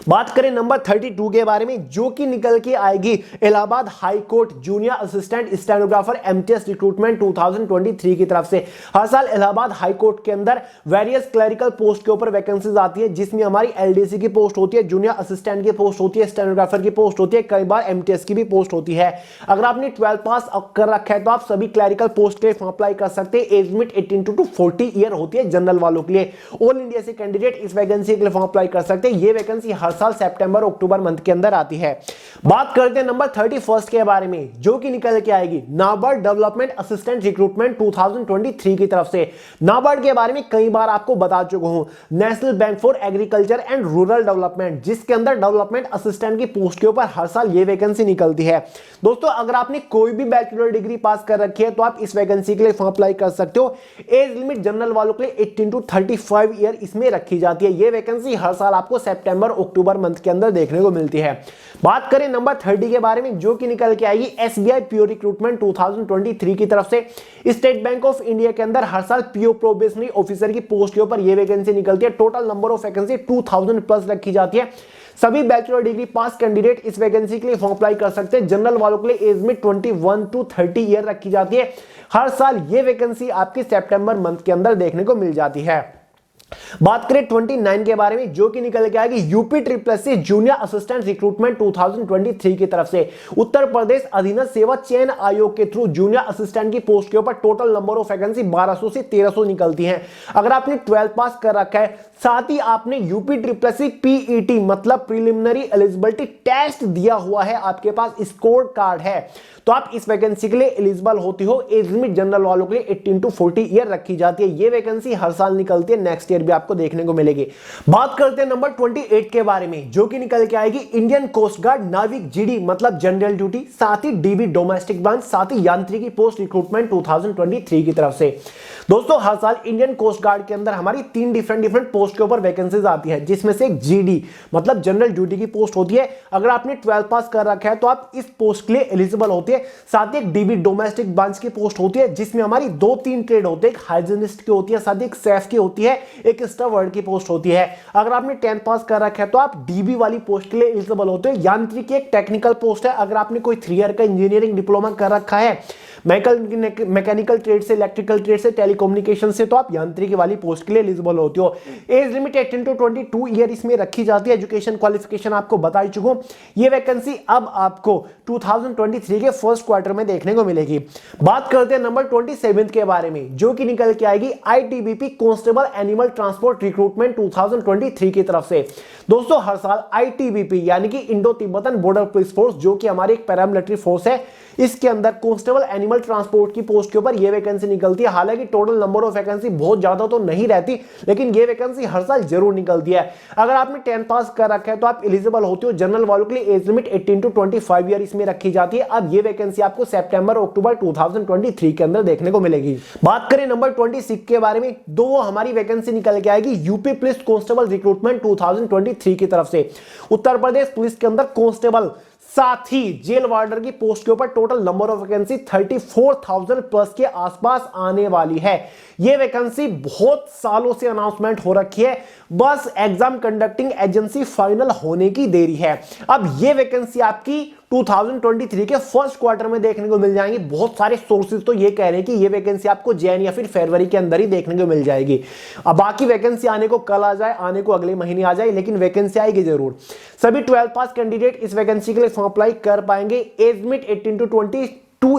बात करें नंबर 32 के बारे में, जो कि निकल के आएगी Allahabad high court junior assistant stenographer MTS recruitment 2023 की तरफ से। हर साल इलाहाबाद हाई कोर्ट के अंदर वेरियस क्लरिकल पोस्ट के ऊपर वैकेंसीज आती है, जिसमें हमारी एलडीसी की पोस्ट होती है, जूनियर असिस्टेंट की पोस्ट होती है, स्टेनोग्राफर की पोस्ट होती है, कई बार एमटीएस की भी पोस्ट होती है। अगर आपने 12 पास कर रखा है तो आप सभी क्लरिकल पोस्ट के लिए फॉर्म अप्लाई कर सकते हैं। एज लिमिट 18 टू 40 ईयर होती है जनरल वालों के लिए। ऑल इंडिया से कैंडिडेट इस वैकेंसी के लिए फॉर्म अप्लाई कर सकते हैं। ये वैकेंसी हर साल सितंबर अक्टूबर मंथ के अंदर आती है। बात करते हैं नंबर 31 के बारे में, जो कि निकल के आएगी नाबार्ड डेवलपमेंट असिस्टेंट रिक्रूटमेंट 2023 की तरफ से। नाबार्ड के बारे में कई बार आपको बता चुका हूं, national bank for agriculture and rural development, जिसके अंदर डेवलपमेंट असिस्टेंट की पोस्ट के ऊपर हर साल ये वैकेंसी निकलती है। दोस्तों अगर आपने कोई भी बैचलर डिग्री पास कर रखी है तो आप इस वैकेंसी के लिए फॉर्म अप्लाई कर सकते हो। एज लिमिट जनरल वालों के लिए 18 टू 35 ईयर इसमें रखी जाती है। ये वैकेंसी हर साल आपको सितंबर अक्टूबर मंथ के अंदर देखने को मिलती है। बात करें नंबर 30 के बारे में, जो कि निकल के आएगी एसबीआई पीओ रिक्रूटमेंट 2023 की तरफ से। स्टेट बैंक ऑफ इंडिया के अंदर हर साल पीओ प्रोबेशनरी ऑफिसर की पोस्ट के ऊपर यह वैकेंसी निकलती है। Total number of vacancy 2000 plus रखी जाती है। सभी बैचलर डिग्री पास कैंडिडेट इस वैकेंसी के लिए फॉर्म अप्लाई कर सकते हैं। जनरल वालों के लिए एज में 21 टू 30 ईयर रखी जाती है। हर साल ये वैकेंसी आपकी सितंबर मंथ के अंदर देखने को मिल जाती है। बात करें 29 के बारे में, जो कि निकल के आएगी UP triple junior assistant recruitment 2023 की तरफ से। उत्तर प्रदेश अधीनस्थ सेवा चयन आयोग के थ्रू जूनियर असिस्टेंट की पोस्ट के ऊपर टोटल नंबर ऑफ वैकेंसी 1200 से 1300 निकलती हैं। अगर आपने 12 पास कर रखा है, साथ ही आपने यूपी ट्रिपल पीईटी मतलब प्रिलिमिनरी एलिजिबिलिटी टेस्ट दिया हुआ है, आपके पास स्कोर कार्ड है, तो आप इस वैकेंसी के लिए एलिजिबल होती हो। एज लिमिट जनरल वालों के लिए 18 टू 40 ईयर रखी जाती है। ये वैकेंसी हर साल निकलती है, नेक्स्ट ईयर भी आपको देखने को मिलेगी। बात करते हैं नंबर 28 के बारे में, जो कि निकल के आएगी इंडियन कोस्ट गार्ड नाविक जीडी मतलब जनरल ड्यूटी, साथ ही डीबी डोमेस्टिक ब्रांच, साथ ही यांत्रिकी पोस्ट रिक्रूटमेंट 2023 की तरफ से। दोस्तों हर साल इंडियन कोस्ट गार्ड के अंदर हमारी 3 डिफरेंट पोस्ट के ऊपर वैकेंसीज आती है, जिसमें से एक जीडी मतलब जनरल ड्यूटी की पोस्ट होती है। अगर आपने 12 पास कर रखा है तो आप इस पोस्ट के लिए एलिजिबल होते हैं। साथ ही एक डीबी डोमेस्टिक ब्रांच की पोस्ट होती है, जिसमें हमारी 2-3 ट्रेड होते हैं, एक हाइजीनिस्ट की होती है, साथ ही एक सेफ की होती है, एक स्टूवर्ड की पोस्ट होती है। अगर आपने 10 पास कर रखा है तो आप डीबी वाली पोस्ट के लिए एलिजिबल होते हैं। यांत्रिकी एक टेक्निकल पोस्ट है। अगर आपने कोई 3 ईयर का इंजीनियरिंग डिप्लोमा कर रखा है मैकेनिकल ट्रेड से, इलेक्ट्रिकल ट्रेड से, टेलीकम्युनिकेशन से, तो आप यांत्रिकी वाली पोस्ट के लिए एलिजिबल होते हो। एज लिमिट 18 टू 22 ईयर इसमें रखी जाती है। एजुकेशन क्वालिफिकेशन आपको बता ही चुका हूं। ये वैकेंसी अब आपको 2023 के फर्स्ट क्वार्टर में देखने को मिलेगी। बात करते हैं नंबर 27 के बारे में, जो कि निकल के आएगी ITBP constable animal transport recruitment 2023 की तरफ से। दोस्तों हर साल आईटीबीपी यानी कि Indo Tibetan border police force, जो कि हमारी एक पैरामिलिट्री फोर्स है, इसके अंदर कांस्टेबल एनिमल ट्रांसपोर्ट की पोस्ट के ऊपर यह वैकेंसी निकलती है। हालांकि टोटल नंबर ऑफ वैकेंसी बहुत ज्यादा तो नहीं रहती, लेकिन यह वैकेंसी हर साल जरूर निकलती है। अगर आपने 10 पास कर रखा है तो आप एलिजिबल होते हो। जनरल वालों के लिए एज लिमिट 18 टू 25 ईयर इसमें रखी जाती है। अब यह वैकेंसी आपको सितंबर अक्टूबर 2023 के अंदर देखने को मिलेगी। बात करें नंबर 26 के बारे में, दो हमारी वैकेंसी निकल के आएगी यूपी पुलिस कांस्टेबल रिक्रूटमेंट 2023 की तरफ से। उत्तर प्रदेश पुलिस के अंदर कांस्टेबल साथ ही जेल वार्डर की पोस्ट के ऊपर total number of vacancy 34,000 plus के आसपास आने वाली है। यह वैकेंसी बहुत सालों से अनाउंसमेंट हो रखी है, बस एग्जाम कंडक्टिंग एजेंसी फाइनल होने की देरी है। अब यह वैकेंसी आपकी 2023 के फर्स्ट क्वार्टर में देखने को मिल जाएंगी। बहुत सारे सोर्सेज तो ये कह रहे हैं कि ये वैकेंसी आपको जैन या फिर फरवरी के अंदर ही देखने को मिल जाएगी। अब बाकी वैकेंसी आने को कल आ जाए, आने को अगले महीने आ जाए, लेकिन वैकेंसी आएगी जरूर। सभी 12 पास कैंडिडेट इस वैकेंसी के लिए फॉर्म अप्लाई कर पाएंगे। एज लिमिट 18 टू 22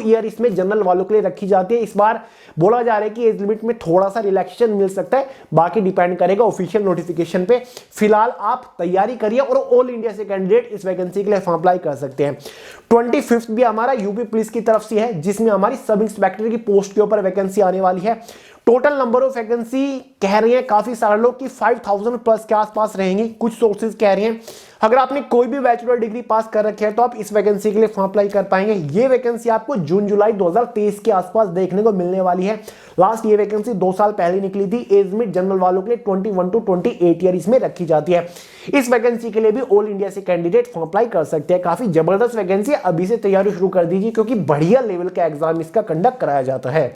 ईयर इसमें जनरल वालों के लिए रखी जाती है। इस बार बोला जा रहा है कि एज लिमिट में थोड़ा सा रिलैक्सेशन मिल सकता है, बाकी डिपेंड करेगा ऑफिशियल नोटिफिकेशन पे। फिलहाल आप तैयारी करिए और ऑल इंडिया से कैंडिडेट इस वैकेंसी के लिए फॉर्म अप्लाई कर सकते हैं। 25 भी हमारा यूपी पुलिस की तरफ से है, जिसमें हमारी सब इंस्पेक्टर की पोस्ट के ऊपर वैकेंसी आने वाली है। टोटल नंबर ऑफ वैकेंसी कह रही है काफी सारे लोग कि 5000 प्लस के आसपास रहेंगी, कुछ सोर्सेज कह रही हैं। अगर आपने कोई भी बैचलर डिग्री पास कर रखी है तो आप इस वैकेंसी के लिए फॉर्म अप्लाई कर पाएंगे। ये वैकेंसी आपको जून जुलाई 2023 के आसपास देखने को मिलने वाली है। लास्ट ये वैकेंसी 2 साल पहले निकली थी। एज लिमिट जनरल वालों के लिए 21 टू 28 ईयर इसमें रखी जाती है। इस वैकेंसी के लिए भी ऑल इंडिया से कैंडिडेट फॉर्म अप्लाई कर सकते हैं। काफी जबरदस्त वैकेंसी है, अभी से तैयारी शुरू कर दीजिए, क्योंकि बढ़िया लेवल का एग्जाम इसका कंडक्ट कराया जाता है।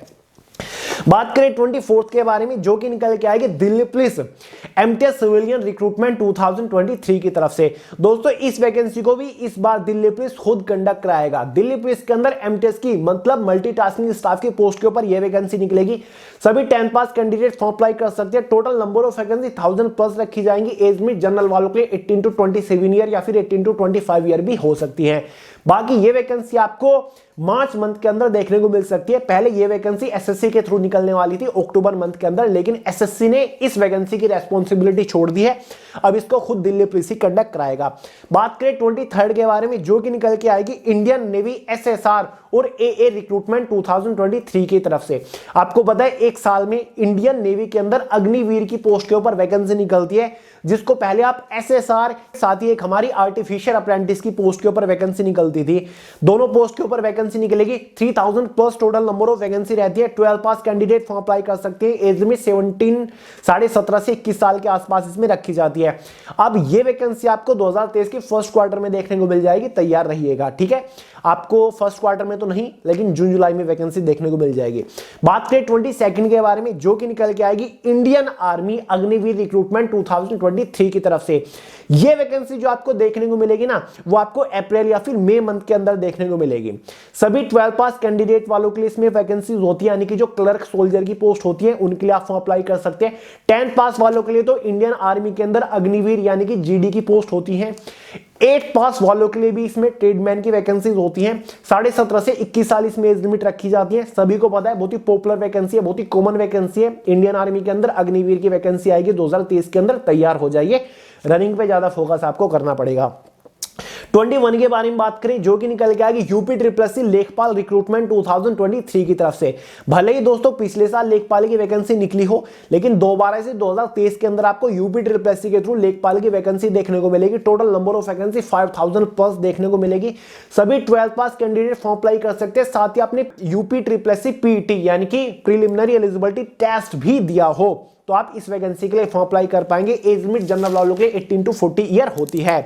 बात करें 24th के बारे में, जो कि निकल के आएगी Delhi police MTS civilian recruitment 2023 की तरफ से। दोस्तों इस वैकेंसी को भी इस बार दिल्ली पुलिस खुद कंडक्ट कराएगा। दिल्ली पुलिस के अंदर एमटीएस की मतलब मल्टीटास्किंग स्टाफ की पोस्ट के ऊपर यह वैकेंसी निकलेगी। सभी 10 पास कैंडिडेट फॉर्म अप्लाई कर सकते हैं। Total number of vacancy 1000 plus रखी जाएंगी। एज में जनरल वालों के लिए 18 to 27 ईयर या फिर 18 to 25 ईयर भी हो सकती है। बाकी ये वैकेंसी आपको मार्च मंथ के अंदर देखने को मिल सकती है। पहले ये वैकेंसी एसएससी के थ्रू निकलने वाली थी अक्टूबर मंथ के अंदर, लेकिन एसएससी ने इस वैकेंसी की रेस्पॉन्सिबिलिटी छोड़ दी है। अब इसको खुद दिल्ली पुलिस ही कंडक्ट कराएगा। बात करें 23rd के बारे में, जो कि निकल के आएगी इंडियन नेवी एसएसआर और एए रिक्रूटमेंट 2023 की तरफ से। आपको पता है एक साल में इंडियन नेवी के अंदर अग्निवीर की पोस्ट के ऊपर वैकेंसी निकलती है, जिसको पहले आप एसएसआर, साथ ही एक हमारी आर्टिफिशियल अप्रेंटिस की पोस्ट के ऊपर वैकेंसी निकलती थी। दोनों पोस्ट के ऊपर वैकेंसी निकलेगी। 3000 plus total number of vacancy रहती है। 12 पास कैंडिडेट फॉर्म अप्लाई कर सकते हैं। एज में 17 से 21 साल के आसपास इसमें रखी जाती है। अब ये वैकेंसी आपको 2023 के फर्स्ट क्वार्टर में देखने को मिल जाएगी। तैयार रहिएगा, ठीक है। आपको फर्स्ट क्वार्टर में तो नहीं, लेकिन जून जुलाई में वैकेंसी देखने को मिल जाएगी। बात करें 22nd के बारे में, जो कि निकल के आएगी इंडियन आर्मी अग्निवीर रिक्रूटमेंट 2023 की तरफ से। ये वैकेंसी जो आपको देखने को मिलेगी ना, वो आपको अप्रैल या फिर मई मंथ के अंदर देखने को मिलेगी। सभी 12 पास कैंडिडेट वालों के लिए इसमें वैकेंसीज होती है, यानी कि जो क्लर्क सोल्जर की पोस्ट होती है उनके लिए आप फॉर्म अप्लाई कर सकते हैं। 10 पास वालों के लिए तो इंडियन आर्मी के अंदर अग्निवीर यानी कि जीडी की पोस्ट होती है। 8 पास वालों के लिए भी इसमें ट्रेडमैन की वैकेंसीज होती हैं। 17.5 से 21 साल इसमें एज लिमिट रखी जाती है। सभी को पता है बहुत ही पॉपुलर वैकेंसी है, बहुत ही कॉमन वैकेंसी है। इंडियन आर्मी के अंदर अग्निवीर की वैकेंसी आएगी 2023 के अंदर। तैयार हो जाइए, रनिंग पे ज्यादा फोकस आपको करना पड़ेगा। 21 के बारे में बात करें, जो कि निकल के आएगी यूपी ट्रिपल लेखपाल रिक्रूटमेंट 2023 की तरफ से। भले ही दोस्तों पिछले साल लेखपाल की वैकेंसी निकली हो, लेकिन दोबारा से 2023 के अंदर आपको यूपी ट्रिपल के थ्रू लेखपाल की वैकेंसी देखने को मिलेगी। Total number of vacancy 5000 plus देखने को मिलेगी। सभी 12 पास कैंडिडेट फॉर्म अप्लाई कर सकते हैं। साथ ही आपने यूपी ट्रिपल पीटी यानी कि प्रीलिमिनरी एलिजिबिलिटी टेस्ट भी दिया हो तो आप इस वैकेंसी के लिए फॉर्म अप्लाई कर पाएंगे। एज लिमिट जनरल वालों के लिए 18 to 40 ईयर होती है।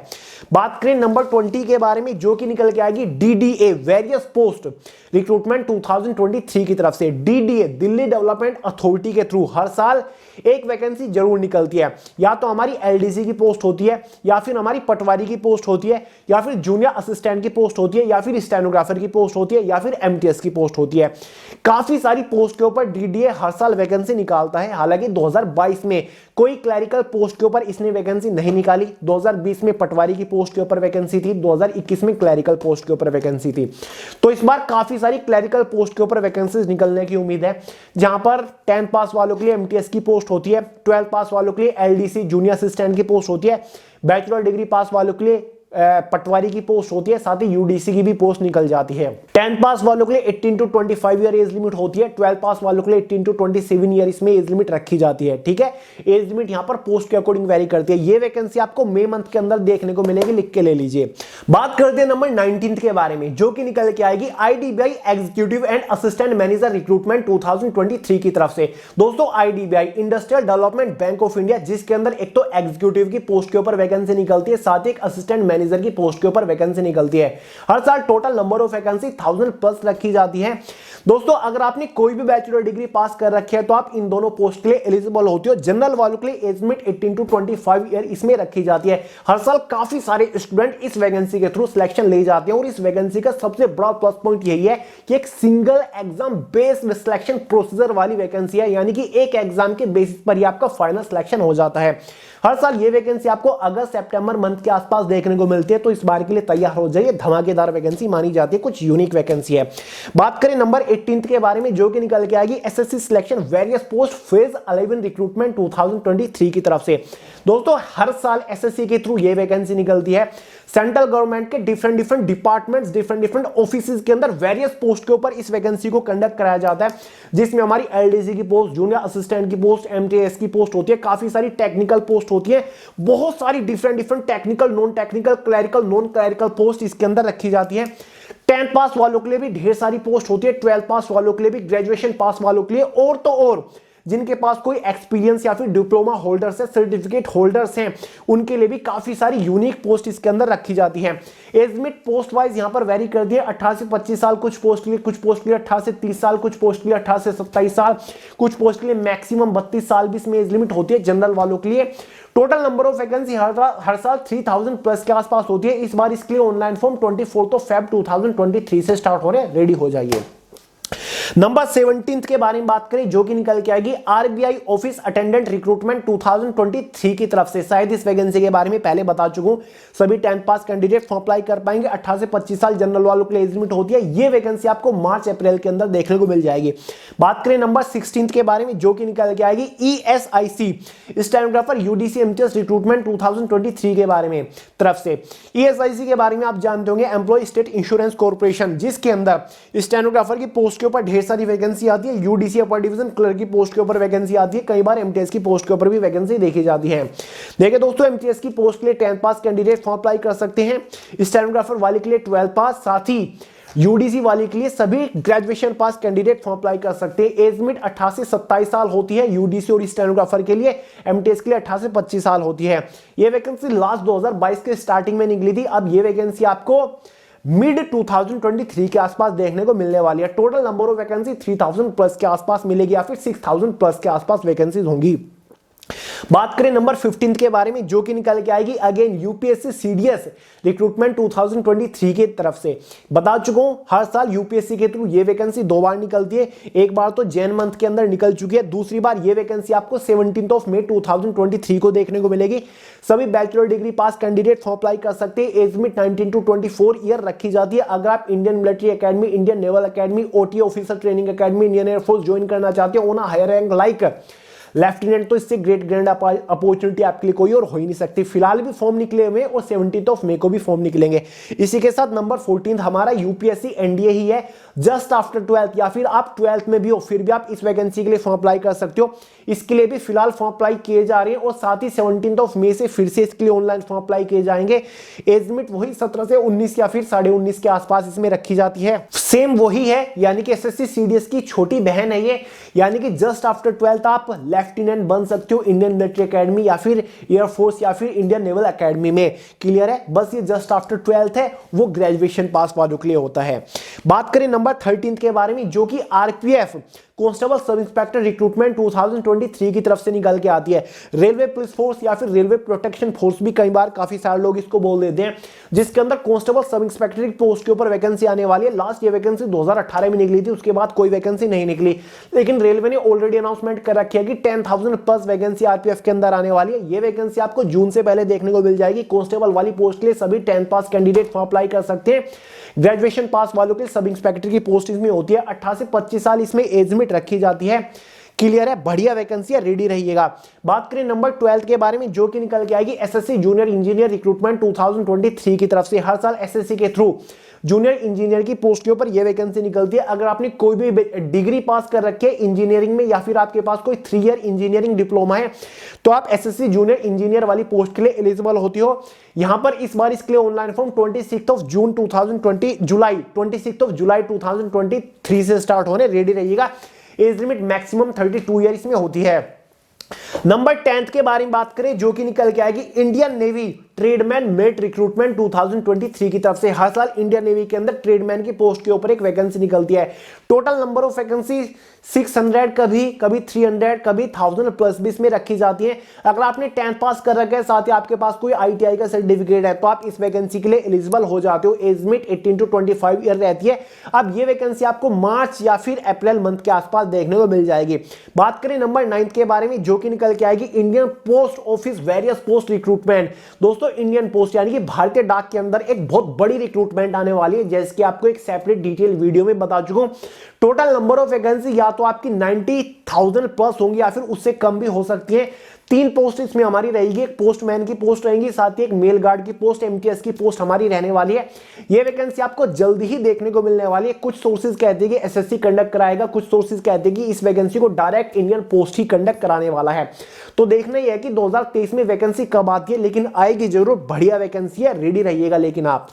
बात करें नंबर 20 के बारे में, जो कि निकल के आएगी डीडीए वेरियस पोस्ट रिक्रूटमेंट 2023 की तरफ से। डीडीए दिल्ली डेवलपमेंट अथॉरिटी के थ्रू हर साल एक वैकेंसी जरूर निकलती है। या तो हमारी एलडीसी की पोस्ट होती है, या फिर हमारी पटवारी की पोस्ट होती है, या फिर जूनियर असिस्टेंट की पोस्ट होती है, या फिर स्टेनोग्राफर की पोस्ट होती है, या फिर एमटीएस की पोस्ट होती है। काफी सारी पोस्ट के ऊपर डीडीए हर साल वैकेंसी निकालता है। हालांकि 2022 में कोई क्लरिकल पोस्ट के ऊपर इसने वैकेंसी नहीं निकाली। 2020 में पटवारी की पोस्ट के ऊपर वैकेंसी थी, 2021 में क्लरिकल पोस्ट के ऊपर वैकेंसी थी। तो इस बार काफी सारी क्लरिकल पोस्ट के ऊपर वैकेंसीज निकलने की उम्मीद है, जहां पर 10 पास वालों के लिए एमटीएस की पोस्ट होती है, 12 पास वालों के लिए एलडीसी जूनियर असिस्टेंट की पोस्ट होती है, बैचलर डिग्री पास वालों के लिए पटवारी की पोस्ट होती है, साथ ही यूडीसी की भी पोस्ट निकल जाती है। 10 पास वालों के लिए 18 to 25 ईयर एज लिमिट होती है। 12 पास वालों के लिए 18 to 27 ईयर इसमें एज लिमिट रखी जाती है, ठीक है। एज लिमिट यहां पर पोस्ट के अकॉर्डिंग वेरी करती है। ये वैकेंसी आपको मई मंथ के अंदर देखने को मिलेगी, लिख के ले लीजिए। बात करते हैं नंबर 19 के बारे में, जो कि निकल के आएगी IDBI executive and assistant manager recruitment 2023 की तरफ से। दोस्तों IDBI industrial development bank of India, जिसके अंदर एक तो एग्जीक्यूटिव की पोस्ट के ऊपर वैकेंसी निकलती है, साथ ही एक असिस्टेंट मैनेजर की पोस्ट के ऊपर वैकेंसी निकलती है। हर साल total number of vacancy 1000 plus रखी जाती है। दोस्तों अगर आपने कोई भी बैचलर डिग्री पास कर रखी है तो आप इन दोनों पोस्ट के लिए एलिजिबल होती हो। जनरल वालों के लिए एज लिमिट 18 to 25 ईयर इसमें रखी जाती है। हर साल काफी सारे स्टूडेंट इस वैकेंसी के थ्रू सिलेक्शन ले जाते हैं, और इस वैकेंसी का सबसे बड़ा प्लस पॉइंट यही है कि एक single exam based selection procedure वाली वैकेंसी है, यानी कि एक एग्जाम के बेसिस पर ही आपका फाइनल सिलेक्शन हो जाता है। हर साल ये वैकेंसी आपको अगस्त सितंबर मंथ के आसपास देखने को मिलती है, तो इस बार के लिए तैयार हो जाइए। धमाकेदार वैकेंसी मानी जाती है, कुछ यूनिक वैकेंसी है। बात करें नंबर 18 के बारे में, जो कि निकल के आएगी SSC selection various post phase 11 recruitment 2023 की तरफ से। दोस्तों हर साल एसएससी के थ्रू ये वैकेंसी निकलती है। सेंट्रल गवर्नमेंट के डिफरेंट डिपार्टमेंट्स, डिफरेंट ऑफिसेज के अंदर वेरियस पोस्ट के ऊपर इस वैकेंसी को कंडक्ट कराया जाता है, जिसमें हमारी एलडीसी की पोस्ट, जूनियर असिस्टेंट की पोस्ट, एमटीएस की पोस्ट होती है, काफी सारी टेक्निकल पोस्ट होती है, बहुत सारी different technical, non technical, clerical, non clerical post इसके अंदर रखी जाती है। 10 पास वालों के लिए भी ढेर सारी पोस्ट होती है, 12 पास वालों के लिए भी, ग्रेजुएशन पास वालों के लिए, और तो और जिनके पास कोई एक्सपीरियंस या फिर डिप्लोमा होल्डर्स है, सर्टिफिकेट होल्डर्स हैं, उनके लिए भी काफी सारी यूनिक पोस्ट इसके अंदर रखी जाती है। एज लिमिट पोस्ट वाइज यहां पर वेरी कर दिया, 18 से 25 साल कुछ पोस्ट के लिए, कुछ पोस्ट के लिए 18 से 30 साल, कुछ पोस्ट के लिए 18 से 27 साल, कुछ पोस्ट के लिए मैक्सिमम 32 साल भी इसमें एज लिमिट होती है जनरल वालों के लिए। टोटल नंबर ऑफ वैकेंसी हर साल 3000 प्लस के आसपास होती है। इस बार इसके लिए ऑनलाइन फॉर्म 24 फेब 2023 से स्टार्ट हो रहे हैं, रेडी हो जाइए। नंबर 17 के बारे में बात करें जो कि निकल के आएगी आरबीआई ऑफिस अटेंडेंट रिक्रूटमेंट 2023 की तरफ से। शायद इस वैकेंसी के बारे में पहले बता चुका हूं, सभी 10th पास कैंडिडेट फॉर्म अप्लाई कर पाएंगे। 18 से 25 साल जनरल वालों के लिए एज लिमिट होती है। ये वैकेंसी आपको मार्च अप्रैल के अंदर देखने को मिल जाएगी। बात करें नंबर 16 के बारे में जो कि निकल के आएगी ESIC stenographer UDC MTS recruitment 2023 के बारे में तरफ से। ईएसआईसी के बारे में आप जानते होंगे एम्प्लॉय स्टेट इंश्योरेंस कॉर्पोरेशन, जिसके अंदर स्टेनोग्राफर की पोस्ट के ऊपर ढेर सारी वैकेंसी आती है। यूडीसी अपर डिवीजन क्लर्क की पोस्ट के ऊपर वैकेंसी आती है। कई बार एमटीएस की पोस्ट के ऊपर भी वैकेंसी देखी जाती है। देखिए दोस्तों, एमटीएस की पोस्ट के लिए 10th पास कैंडिडेट फॉर्म अप्लाई कर सकते हैं। स्टेनोग्राफर वाले के लिए 12th पास, साथ ही यूडीसी वाले के लिए सभी graduation pass candidate form apply कर सकते हैं। एज लिमिट 18 से 27 साल होती है यूडीसी और स्टेनोग्राफर के लिए। एमटीएस के लिए 18 से 25 साल होती है। यह वैकेंसी लास्ट 2022 के स्टार्टिंग में निकली थी। अब यह वैकेंसी आपको मिड 2023 के आसपास देखने को मिलने वाली है। Total number of vacancy 3000 plus के आसपास मिलेगी या फिर 6000 प्लस के आसपास वैकेंसीज होंगी। बात करें नंबर 15 के बारे में जो कि निकल के आएगी अगेन यूपीएससी सीडीएस रिक्रूटमेंट 2023 की तरफ से। बता चुका हूं हर साल यूपीएससी के थ्रू ये वैकेंसी 2 बार निकलती है। एक बार तो जैन मंथ के अंदर निकल चुकी है, दूसरी बार ये वैकेंसी आपको 17 मई 2023 को देखने को मिलेगी। सभी bachelor degree pass candidate form apply कर सकते हैं। एज लिमिट 19 to 24 ईयर रखी जाती है। अगर आप Indian military academy, Indian naval academy, OT officer training academy, Indian air force join करना चाहते हो on higher rank like lieutenant, तो इससे ग्रेट ग्रैंड अपॉर्चुनिटी आपके लिए कोई और हो ही नहीं सकती। फिलहाल भी फॉर्म निकले हुए और 17 मई को भी फॉर्म निकलेंगे। इसी के साथ नंबर 14 हमारा यूपीएससी एनडीए ही है। जस्ट आफ्टर 12th या फिर आप 12th में भी हो फिर भी आप इस वैकेंसी के लिए फॉर्म अप्लाई कर सकते हो। इसके लिए भी फिलहाल फॉर्म अप्लाई किए जा रहे हैं और साथ ही 17 मई से फिर से इसके लिए ऑनलाइन फॉर्म अप्लाई किए जाएंगे। एज लिमिट वही 17 से 19 या फिर 19.5 के आसपास इसमें रखी जाती है। सेम वही है, यानी कि एसएससी सीडीएस की छोटी बहन है ये। यानी कि जस्ट आफ्टर 12th आप लेफ्टिनेंट बन सकते हो इंडियन मिलिट्री एकेडमी या फिर एयरफोर्स या फिर इंडियन नेवल एकेडमी में। क्लियर है, बस ये जस्ट आफ्टर 12th है, वो ग्रेजुएशन पास वालों के लिए होता है। बात करें नंबर 13 के बारे में जो कि RPF constable sub inspector recruitment 2023 की तरफ से निकल के आती है। रेलवे पुलिस फोर्स या फिर रेलवे प्रोटेक्शन फोर्स भी कई बार काफी सारे लोग इसको बोल देते हैं, जिसके अंदर कांस्टेबल सब इंस्पेक्टर की पोस्ट के ऊपर वैकेंसी आने वाली है। लास्ट ये वैकेंसी 2018 में निकली थी, उसके बाद कोई वैकेंसी नहीं निकली, लेकिन रेलवे ने ऑलरेडी अनाउंसमेंट कर रखी है कि 10,000 प्लस वैकेंसी आरपीएफ के अंदर आने वाली है। ये वैकेंसी आपको जून से पहले देखने को मिल जाएगी। कांस्टेबल वाली पोस्ट के लिए सभी 10th पास कैंडिडेट फॉर्म अप्लाई कर सकते हैं। ग्रेजुएशन पास वालों के सब इंस्पेक्टर की पोस्ट इसमें होती है। 18 से 25 साल इसमें एज लिमिट रखी जाती है। क्लियर है, बढ़िया वैकेंसी है, रेडी रहिएगा। बात करें नंबर 12 के बारे में जो कि निकल के आएगी एसएससी जूनियर इंजीनियर रिक्रूटमेंट 2023 की तरफ से। हर साल एसएससी के थ्रू जूनियर इंजीनियर की पोस्ट के ऊपर यह वैकेंसी निकलती है। अगर आपने कोई भी डिग्री पास कर रखी है इंजीनियरिंग में या फिर आपके पास कोई 3 ईयर इंजीनियरिंग डिप्लोमा है तो आप एसएससी जूनियर इंजीनियर वाली पोस्ट के लिए एलिजिबल होती हो। यहां पर इस बार इसके लिए ऑनलाइन फॉर्म 26 जुलाई 2023 से स्टार्ट होने, रेडी रहिएगा। एज लिमिट मैक्सिमम 32 ईयर इसमें होती है। नंबर 10 के बारे में बात करें जो कि निकल के आएगी Indian navy tradesman mate recruitment 2023 की तरफ से। हर साल इंडियन नेवी के अंदर ट्रेडमैन की पोस्ट के ऊपर एक वैकेंसी निकलती है। टोटल नंबर ऑफ वैकेंसी 600 कभी 300 कभी 1000 प्लस भी इसमें रखी जाती है। अगर आपने 10th पास कर रखा है साथ ही आपके पास कोई आईटीआई का सर्टिफिकेट है तो आप इस वैकेंसी के लिए एलिजिबल हो जाते हो। एज लिमिट 18 to 25 ईयर रहती है। अब ये वैकेंसी आपको मार्च या फिर अप्रैल मंथ के आसपास देखने को मिल जाएगी। बात करें नंबर 9 के बारे में जो कि निकल के आएगी Indian post office various post recruitment. दोस्तों इंडियन पोस्ट यानी कि भारतीय डाक के अंदर एक बहुत बड़ी रिक्रूटमेंट आने वाली है, जैसे कि आपको एक सेपरेट डिटेल वीडियो में बता चुका हूं। टोटल नंबर ऑफ वैकेंसी या तो आपकी 90,000 प्लस होंगी या फिर उससे कम भी हो सकती है। 3 पोस्ट इसमें हमारी रहेगी, एक पोस्टमैन की पोस्ट रहेगी, साथ ही एक मेल गार्ड की पोस्ट, एमटीएस की पोस्ट हमारी रहने वाली है। ये वैकेंसी आपको जल्दी ही देखने को मिलने वाली है। कुछ सोर्सेज कहते हैं कि एसएससी कंडक्ट कराएगा, कुछ सोर्सेज कहते हैं कि इस वैकेंसी को डायरेक्ट इंडियन पोस्ट ही कंडक्ट कराने वाला है। तो देखना ही है कि 2023 में वैकेंसी कब आती है, लेकिन आएगी जरूर, बढ़िया वैकेंसी है, रेडी रहिएगा। लेकिन आप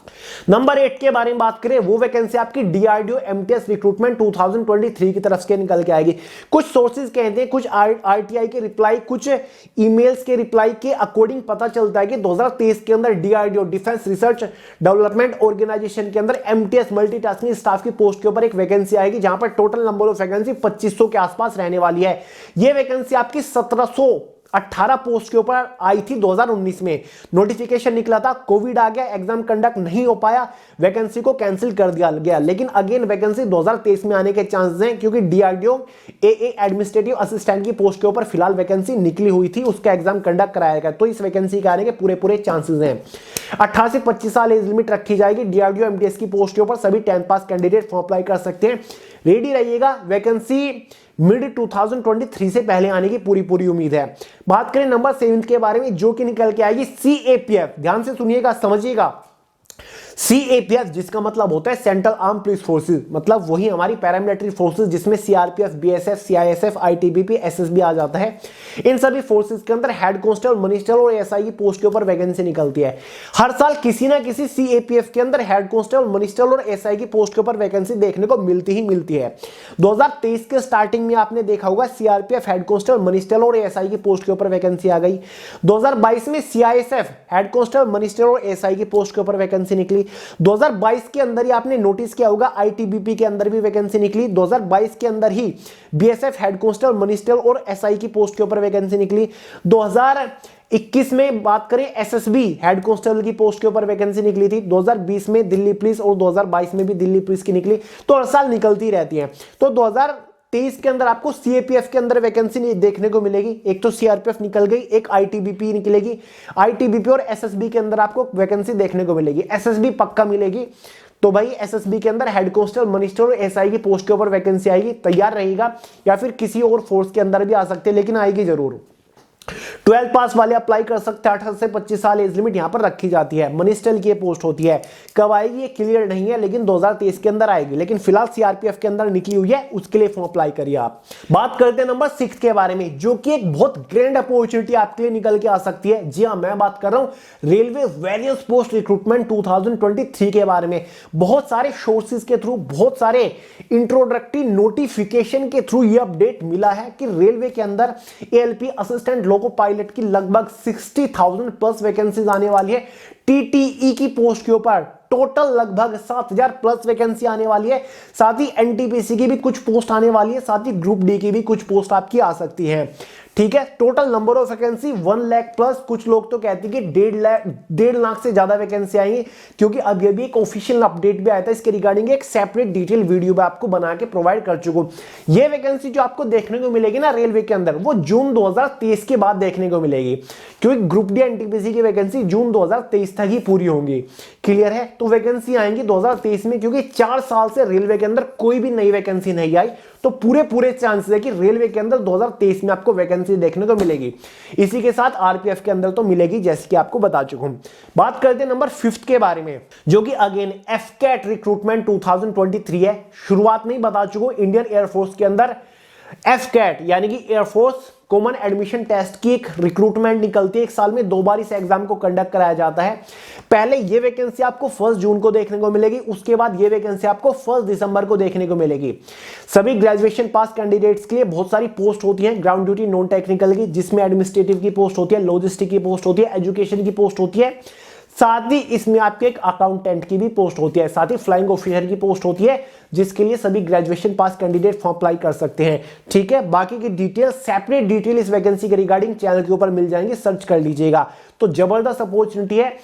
नंबर 8 के बारे में बात करें, वो वैकेंसी आपकी डीआरडीओ एमटीएस रिक्रूटमेंट 2023 की तरफ से निकल के आएगी। कुछ सोर्सेज कहते हैं, कुछ आरटीआई के रिप्लाई, कुछ ईमेल्स के रिप्लाई के अकॉर्डिंग पता चलता है कि 2023 के अंदर DRDO defence research development organisation के अंदर एमटीएस मल्टीटास्किंग स्टाफ की पोस्ट के ऊपर एक वैकेंसी आएगी, जहां पर टोटल नंबर ऑफ वैकेंसी 2500 के आसपास रहने वाली है। यह वैकेंसी आपकी 1718 पोस्ट के ऊपर आई थी 2019 में। नोटिफिकेशन निकला था, कोविड आ गया, एग्जाम कंडक्ट नहीं हो पाया, वैकेंसी को कैंसिल कर दिया गया। लेकिन अगेन वैकेंसी 2023 में आने के चांसेस हैं, क्योंकि डीआरडीओ एए एडमिनिस्ट्रेटिव असिस्टेंट की पोस्ट के ऊपर फिलहाल वैकेंसी निकली हुई थी, उसका एग्जाम कंडक्ट कराया गया। तो इस वैकेंसी के आने के पूरे चांसेस हैं। 18 से 25 साल एज लिमिट रखी जाएगी डीआरडीओ एमटीएस की पोस्ट के ऊपर। सभी 10th पास कैंडिडेट फॉर्म अप्लाई कर सकते हैं। रेडी रहिएगा, वैकेंसी मिड 2023 से पहले आने की पूरी उम्मीद है। बात करें नंबर 7 के बारे में, जो कि निकल के आएगी सीएपीएफ। ध्यान से सुनिएगा, समझिएगा। सीएपीएफ जिसका मतलब होता है सेंट्रल आर्म पुलिस फोर्सेस, मतलब वही हमारी पैरामिलिट्री फोर्सेस जिसमें CRPF, BSF, CISF, ITBP, SSB आ जाता है। इन सभी फोर्सेस के अंदर हेड कांस्टेबल, मिनिस्टर और एसआई की पोस्ट के ऊपर वैकेंसी निकलती है। हर साल किसी ना किसी सीएपीएफ के अंदर हेड कांस्टेबल, मिनिस्टर और एसआई की पोस्ट के ऊपर वैकेंसी देखने को मिलती है। 2023 के स्टार्टिंग में आपने देखा होगा सीआरपीएफ हेड कांस्टेबल, मिनिस्टर और एसआई की पोस्ट के ऊपर वैकेंसी आ गई। 2022 में सीआईएसएफ हेड कांस्टेबल, मिनिस्टर और एसआई की पोस्ट के ऊपर वैकेंसी निकली। 2022 के अंदर ही आपने नोटिस किया होगा आईटीबीपी के अंदर भी वैकेंसी निकली। 2022 के अंदर ही बीएसएफ हेड कांस्टेबल, मिनिस्टर और एसआई की पोस्ट के ऊपर वैकेंसी निकली। 2021 में बात करें एसएसबी हेड कांस्टेबल की पोस्ट के ऊपर वैकेंसी निकली थी। 2020 में दिल्ली पुलिस और 2022 में भी दिल्ली पुलिस की निकली। तो हर साल निकलती रहती है। तो 2023 के अंदर आपको सीएपीएफ के अंदर वैकेंसी देखने को मिलेगी। एक तो सीआरपीएफ निकल गई, एक आईटीबीपी निकलेगी। आईटीबीपी और एसएसबी के अंदर आपको वैकेंसी देखने को मिलेगी। एसएसबी पक्का मिलेगी। तो भाई एसएसबी के अंदर हेड कांस्टेबल, मिनिस्टर और एसआई की पोस्ट के ऊपर वैकेंसी आएगी, तैयार रहेगा। या फिर किसी और फोर्स के अंदर भी आ सकते हैं, लेकिन आएगी जरूर। 12th पास वाले अप्लाई कर सकते हैं। 18 से 25 साल एज लिमिट यहां पर रखी जाती है। मिनिस्टर की पोस्ट होती है, कब आएगी ये क्लियर नहीं है, लेकिन 2023 के अंदर आएगी। लेकिन फिलहाल सीआरपीएफ के अंदर निकली हुई है, उसके लिए फॉर्म अप्लाई करिए आप। बात करते हैं नंबर 6 के बारे में, जो कि एक बहुत ग्रैंड अपॉर्चुनिटी आपके लिए निकल के आ सकती है। जी हां, मैं बात कर रहा हूं रेलवे वेरियस पोस्ट रिक्रूटमेंट 2023 के बारे में। बहुत सारे सोर्सेज के थ्रू, बहुत सारे इंट्रोडक्टरी नोटिफिकेशन के थ्रू ये अपडेट मिला है कि रेलवे के अंदर एएलपी असिस्टेंट लोको पायलट की लगभग 60,000 प्लस वैकेंसीज आने वाली है। टीटीई की पोस्ट के ऊपर टोटल लगभग 7,000 प्लस वैकेंसी आने वाली है। साथ ही एनटीपीसी की भी कुछ पोस्ट आने वाली है, साथ ही ग्रुप डी की भी कुछ पोस्ट आपकी आ सकती है। ठीक है, total number of vacancy 1 lakh plus. कुछ लोग तो कहते हैं कि 1.5 लाख से ज्यादा वैकेंसी आएंगी, क्योंकि अब ये भी एक ऑफिशियल अपडेट भी आया था। इसके रिगार्डिंग एक सेपरेट डिटेल वीडियो भी आपको बना के प्रोवाइड कर चुका हूं। ये वैकेंसी जो आपको देखने को मिलेगी ना रेलवे के अंदर, वो जून 2023 के बाद देखने को मिलेगी, क्योंकि ग्रुप डी एनटीपीसी की वैकेंसी जून 2023 तक ही पूरी होंगी। क्लियर है? तो वैकेंसी आएंगी 2023 में, क्योंकि 4 साल से रेलवे के अंदर कोई भी नई वैकेंसी नहीं आई। तो पूरे चांसेस है कि रेलवे के अंदर 2023 में आपको वैकेंसी देखने को मिलेगी। इसी के साथ आरपीएफ के अंदर तो मिलेगी, जैसे कि आपको बता चुका हूं। बात करते हैं नंबर 5 के बारे में, जो कि अगेन एफकैट रिक्रूटमेंट 2023 है। शुरुआत में ही बता चुका हूं, इंडियन एयरफोर्स के अंदर एफकैट यानी कि एयरफोर्स कॉमन एडमिशन टेस्ट की एक रिक्रूटमेंट निकलती है। एक साल में 2 बार इस एग्जाम को कंडक्ट कराया जाता है। पहले ये वैकेंसी आपको 1 जून को देखने को मिलेगी, उसके बाद ये वैकेंसी आपको 1 दिसंबर को देखने को मिलेगी। सभी ग्रेजुएशन पास कैंडिडेट्स के लिए बहुत सारी पोस्ट होती है। ग्राउंड ड्यूटी नॉन टेक्निकल की, जिसमें एडमिनिस्ट्रेटिव की पोस्ट होती है, लॉजिस्टिक की पोस्ट होती है, एजुकेशन की पोस्ट होती है, साथ ही इसमें आपके एक अकाउंटेंट की भी पोस्ट होती है, साथ ही फ्लाइंग ऑफिसर की पोस्ट होती है, जिसके लिए सभी graduation pass candidate form apply कर सकते हैं। ठीक है, बाकी की डिटेल, सेपरेट डिटेल इस वैकेंसी के रिगार्डिंग चैनल के ऊपर मिल जाएंगे, सर्च कर लीजिएगा। तो जबरदस्त अपॉर्चुनिटी है।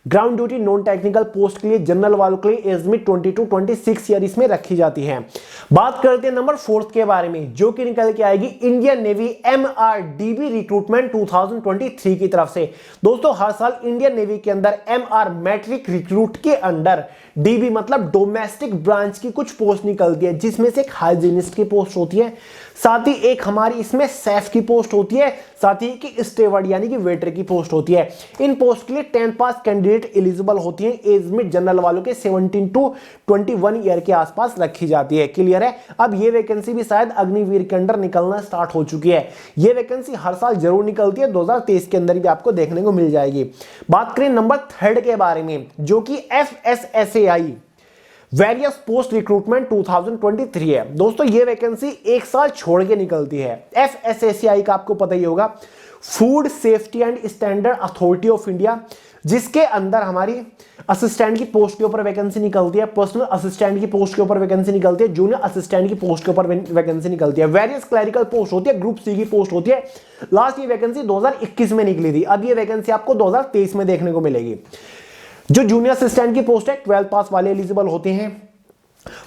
Ground duty non technical post के लिए जनरल वालों के लिए एज लिमिट 20 to 26 ईयर इसमें रखी जाती है। बात करते हैं नंबर 4 के बारे में, जो कि निकल के आएगी इंडियन नेवी एमआरडीबी रिक्रूटमेंट 2023 की तरफ से। दोस्तों, हर साल इंडियन नेवी के अंदर एमआर मैट्रिक रिक्रूट के अंडर डीबी मतलब डोमेस्टिक ब्रांच की कुछ पोस्ट निकलती है, जिसमें से एक हाइजीनिस्ट की पोस्ट होती है, साथ ही एक हमारी इसमें शेफ की पोस्ट होती है, साथ ही कि स्टेवर्ड यानी कि वेटर की पोस्ट होती है। इन पोस्ट के लिए 10th पास कैंडिडेट एलिजिबल होती है। एज लिमिट जनरल वालों के 17 टू 21 ईयर के आसपास रखी जाती है। क्लियर है। अब ये वैकेंसी भी शायद अग्निवीर के अंडर निकलना स्टार्ट हो चुकी है। ये वैकेंसी हर साल जरूर निकलती है, 2023 के अंदर भी आपको देखने को मिल जाएगी। बात करें नंबर 3 के बारे में, जो कि FSSAI वेरियस पोस्ट रिक्रूटमेंट 2023 है। दोस्तों ये वैकेंसी एक साल छोड़ के निकलती है। FSSAI का आपको पता ही होगा, food safety and standard authority of India, जिसके अंदर हमारी असिस्टेंट की पोस्ट के ऊपर वैकेंसी निकलती है, पर्सनल असिस्टेंट की पोस्ट के ऊपर वैकेंसी निकलती है, जूनियर असिस्टेंट की पोस्ट के ऊपर वैकेंसी निकलती है, वेरियस क्लरिकल पोस्ट होती है, ग्रुप सी की पोस्ट होती है। लास्ट ये वैकेंसी 2021 में निकली थी। अब ये वैकेंसी आपको 2023 में देखने को मिलेगी। जो जूनियर असिस्टेंट की पोस्ट है 12 पास वाले एलिजिबल होते हैं।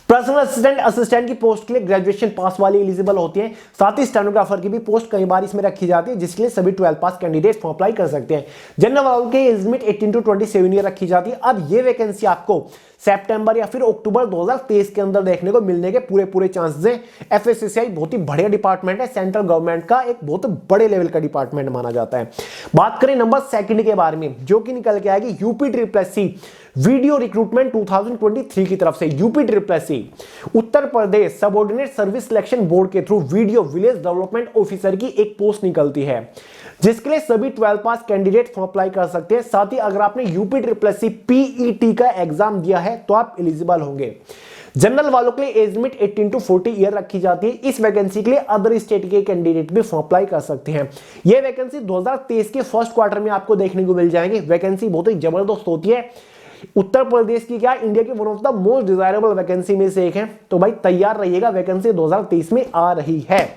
पर्सनल असिस्टेंट की पोस्ट के लिए ग्रेजुएशन पास वाले एलिजिबल होते हैं। साथ ही स्टेनोग्राफर की भी पोस्ट कई बार इसमें रखी जाती है, जिसके लिए सभी 12 पास कैंडिडेट अप्लाई कर सकते हैं। जनरल वालों के एज लिमिट 18 टू 27 ईयर रखी जाती है। अब ये वैकेंसी आपको सितंबर या फिर अक्टूबर 2023 के अंदर देखने को मिलने के पूरे चांसेस हैं। FSSAI बहुत ही बढ़िया डिपार्टमेंट है, सेंट्रल गवर्नमेंट का एक बहुत बड़े लेवल का डिपार्टमेंट माना जाता है। बात करें नंबर 2 के बारे में, जो कि निकल के आएगी UPSSC वीडियो रिक्रूटमेंट 2023 की तरफ से। UPSSC Uttar Pradesh subordinate service selection board के through video village development officer की एक पोस्ट निकलती है, जिसके लिए सभी 12 पास कैंडिडेट अप्लाई कर सकते हैं। साथ ही अगर आपने UPSSC PET का एग्जाम दिया है तो आप एलिजिबल होंगे। जनरल वालों के लिए एज लिमिट 18 टू 40 ईयर रखी जाती है। इस वैकेंसी के लिए अदर स्टेट के कैंडिडेट भी अप्लाई कर सकते हैं। यह वैकेंसी 2023 के फर्स्ट क्वार्टर में आपको देखने को मिल जाएंगे। वैकेंसी बहुत ही जबरदस्त होती है। उत्तर प्रदेश की क्या इंडिया की one of the most desirable vacancy में से एक है। तो भाई तैयार रहिएगा, वैकेंसी 2023 में आ रही है।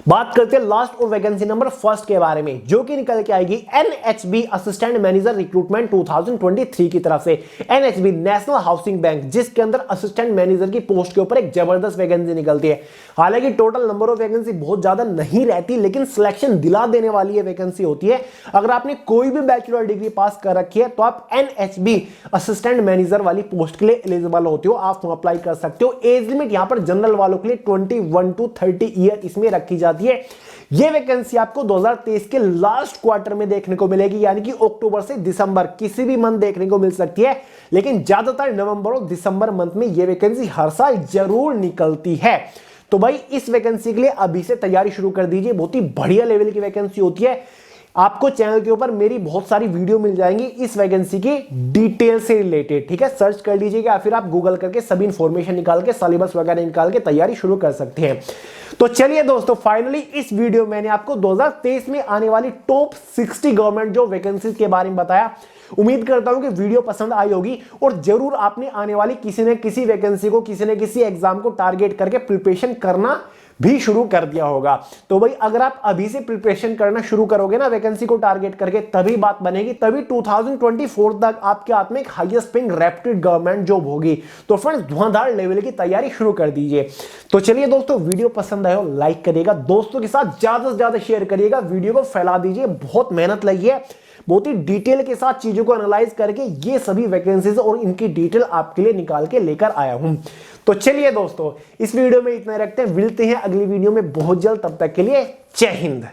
बात करते हैं लास्ट और वैकेंसी नंबर 1 के बारे में, जो कि निकल के आएगी NHB असिस्टेंट मैनेजर रिक्रूटमेंट 2023 की तरफ से। NHB नेशनल हाउसिंग बैंक, जिसके अंदर असिस्टेंट मैनेजर की पोस्ट के ऊपर एक जबरदस्त वैकेंसी निकलती है। हालांकि टोटल नंबर ऑफ वैकेंसी बहुत ज्यादा नहीं रहती, लेकिन सिलेक्शन दिला देने वाली ये वैकेंसी होती है। अगर आपने कोई भी बैचलर डिग्री पास कर रखी है तो आप NHB असिस्टेंट मैनेजर वाली पोस्ट के लिए एलिजिबल होते हो, आप अप्लाई कर सकते हो। एज लिमिट यहां पर जनरल वालों के लिए 21 टू 30 ईयर इसमें रखी जाती है। यह वैकेंसी आपको 2023 के लास्ट क्वार्टर में देखने को मिलेगी, यानी कि अक्टूबर से दिसंबर किसी भी मंथ देखने को मिल सकती है, लेकिन ज्यादातर नवंबर और दिसंबर मंथ में यह वैकेंसी हर साल जरूर निकलती है। तो भाई इस वैकेंसी के लिए अभी से तैयारी शुरू कर दीजिए। बहुत ही बढ़िया लेवल की वैकेंसी होती है। आपको चैनल के ऊपर मेरी बहुत सारी वीडियो मिल जाएंगी इस वैकेंसी की डिटेल से रिलेटेड, ठीक है। सर्च कर लीजिएगा, फिर आप गूगल करके सभी इंफॉर्मेशन निकाल के सिलेबस वगैरह निकाल के तैयारी शुरू कर सकते हैं। तो चलिए दोस्तों, फाइनली इस वीडियो मैंने आपको 2023 में आने वाली टॉप 60 गवर्नमेंट जॉब वैकेंसीज के बारे में बताया। उम्मीद करता हूं कि वीडियो पसंद आई होगी और जरूर आपने आने वाली किसी न किसी वैकेंसी को, किसी न किसी एग्जाम को टारगेट करके प्रिपरेशन करना भी शुरू कर दिया होगा। तो भाई अगर आप अभी से प्रिपरेशन करना शुरू करोगे ना वैकेंसी को टारगेट करके, तभी बात बनेगी, तभी 2024 तक आपके हाथ में एक highest paying reputed government job होगी। तो फ्रेंड्स धुआंधार लेवल की तैयारी शुरू कर दीजिए। तो चलिए दोस्तों, वीडियो पसंद आए हो लाइक करिएगा, दोस्तों के साथ ज्यादा से ज्यादा शेयर करिएगा, वीडियो को फैला दीजिए। बहुत मेहनत लगी है, बहुत ही डिटेल के साथ चीजों को एनालाइज करके ये सभी वैकेंसीज और इनकी डिटेल आपके लिए निकाल के लेकर आया हूं। तो चलिए दोस्तों, इस वीडियो में इतना रखते हैं, मिलते हैं अगली वीडियो में बहुत जल्द। तब तक के लिए जय हिंद।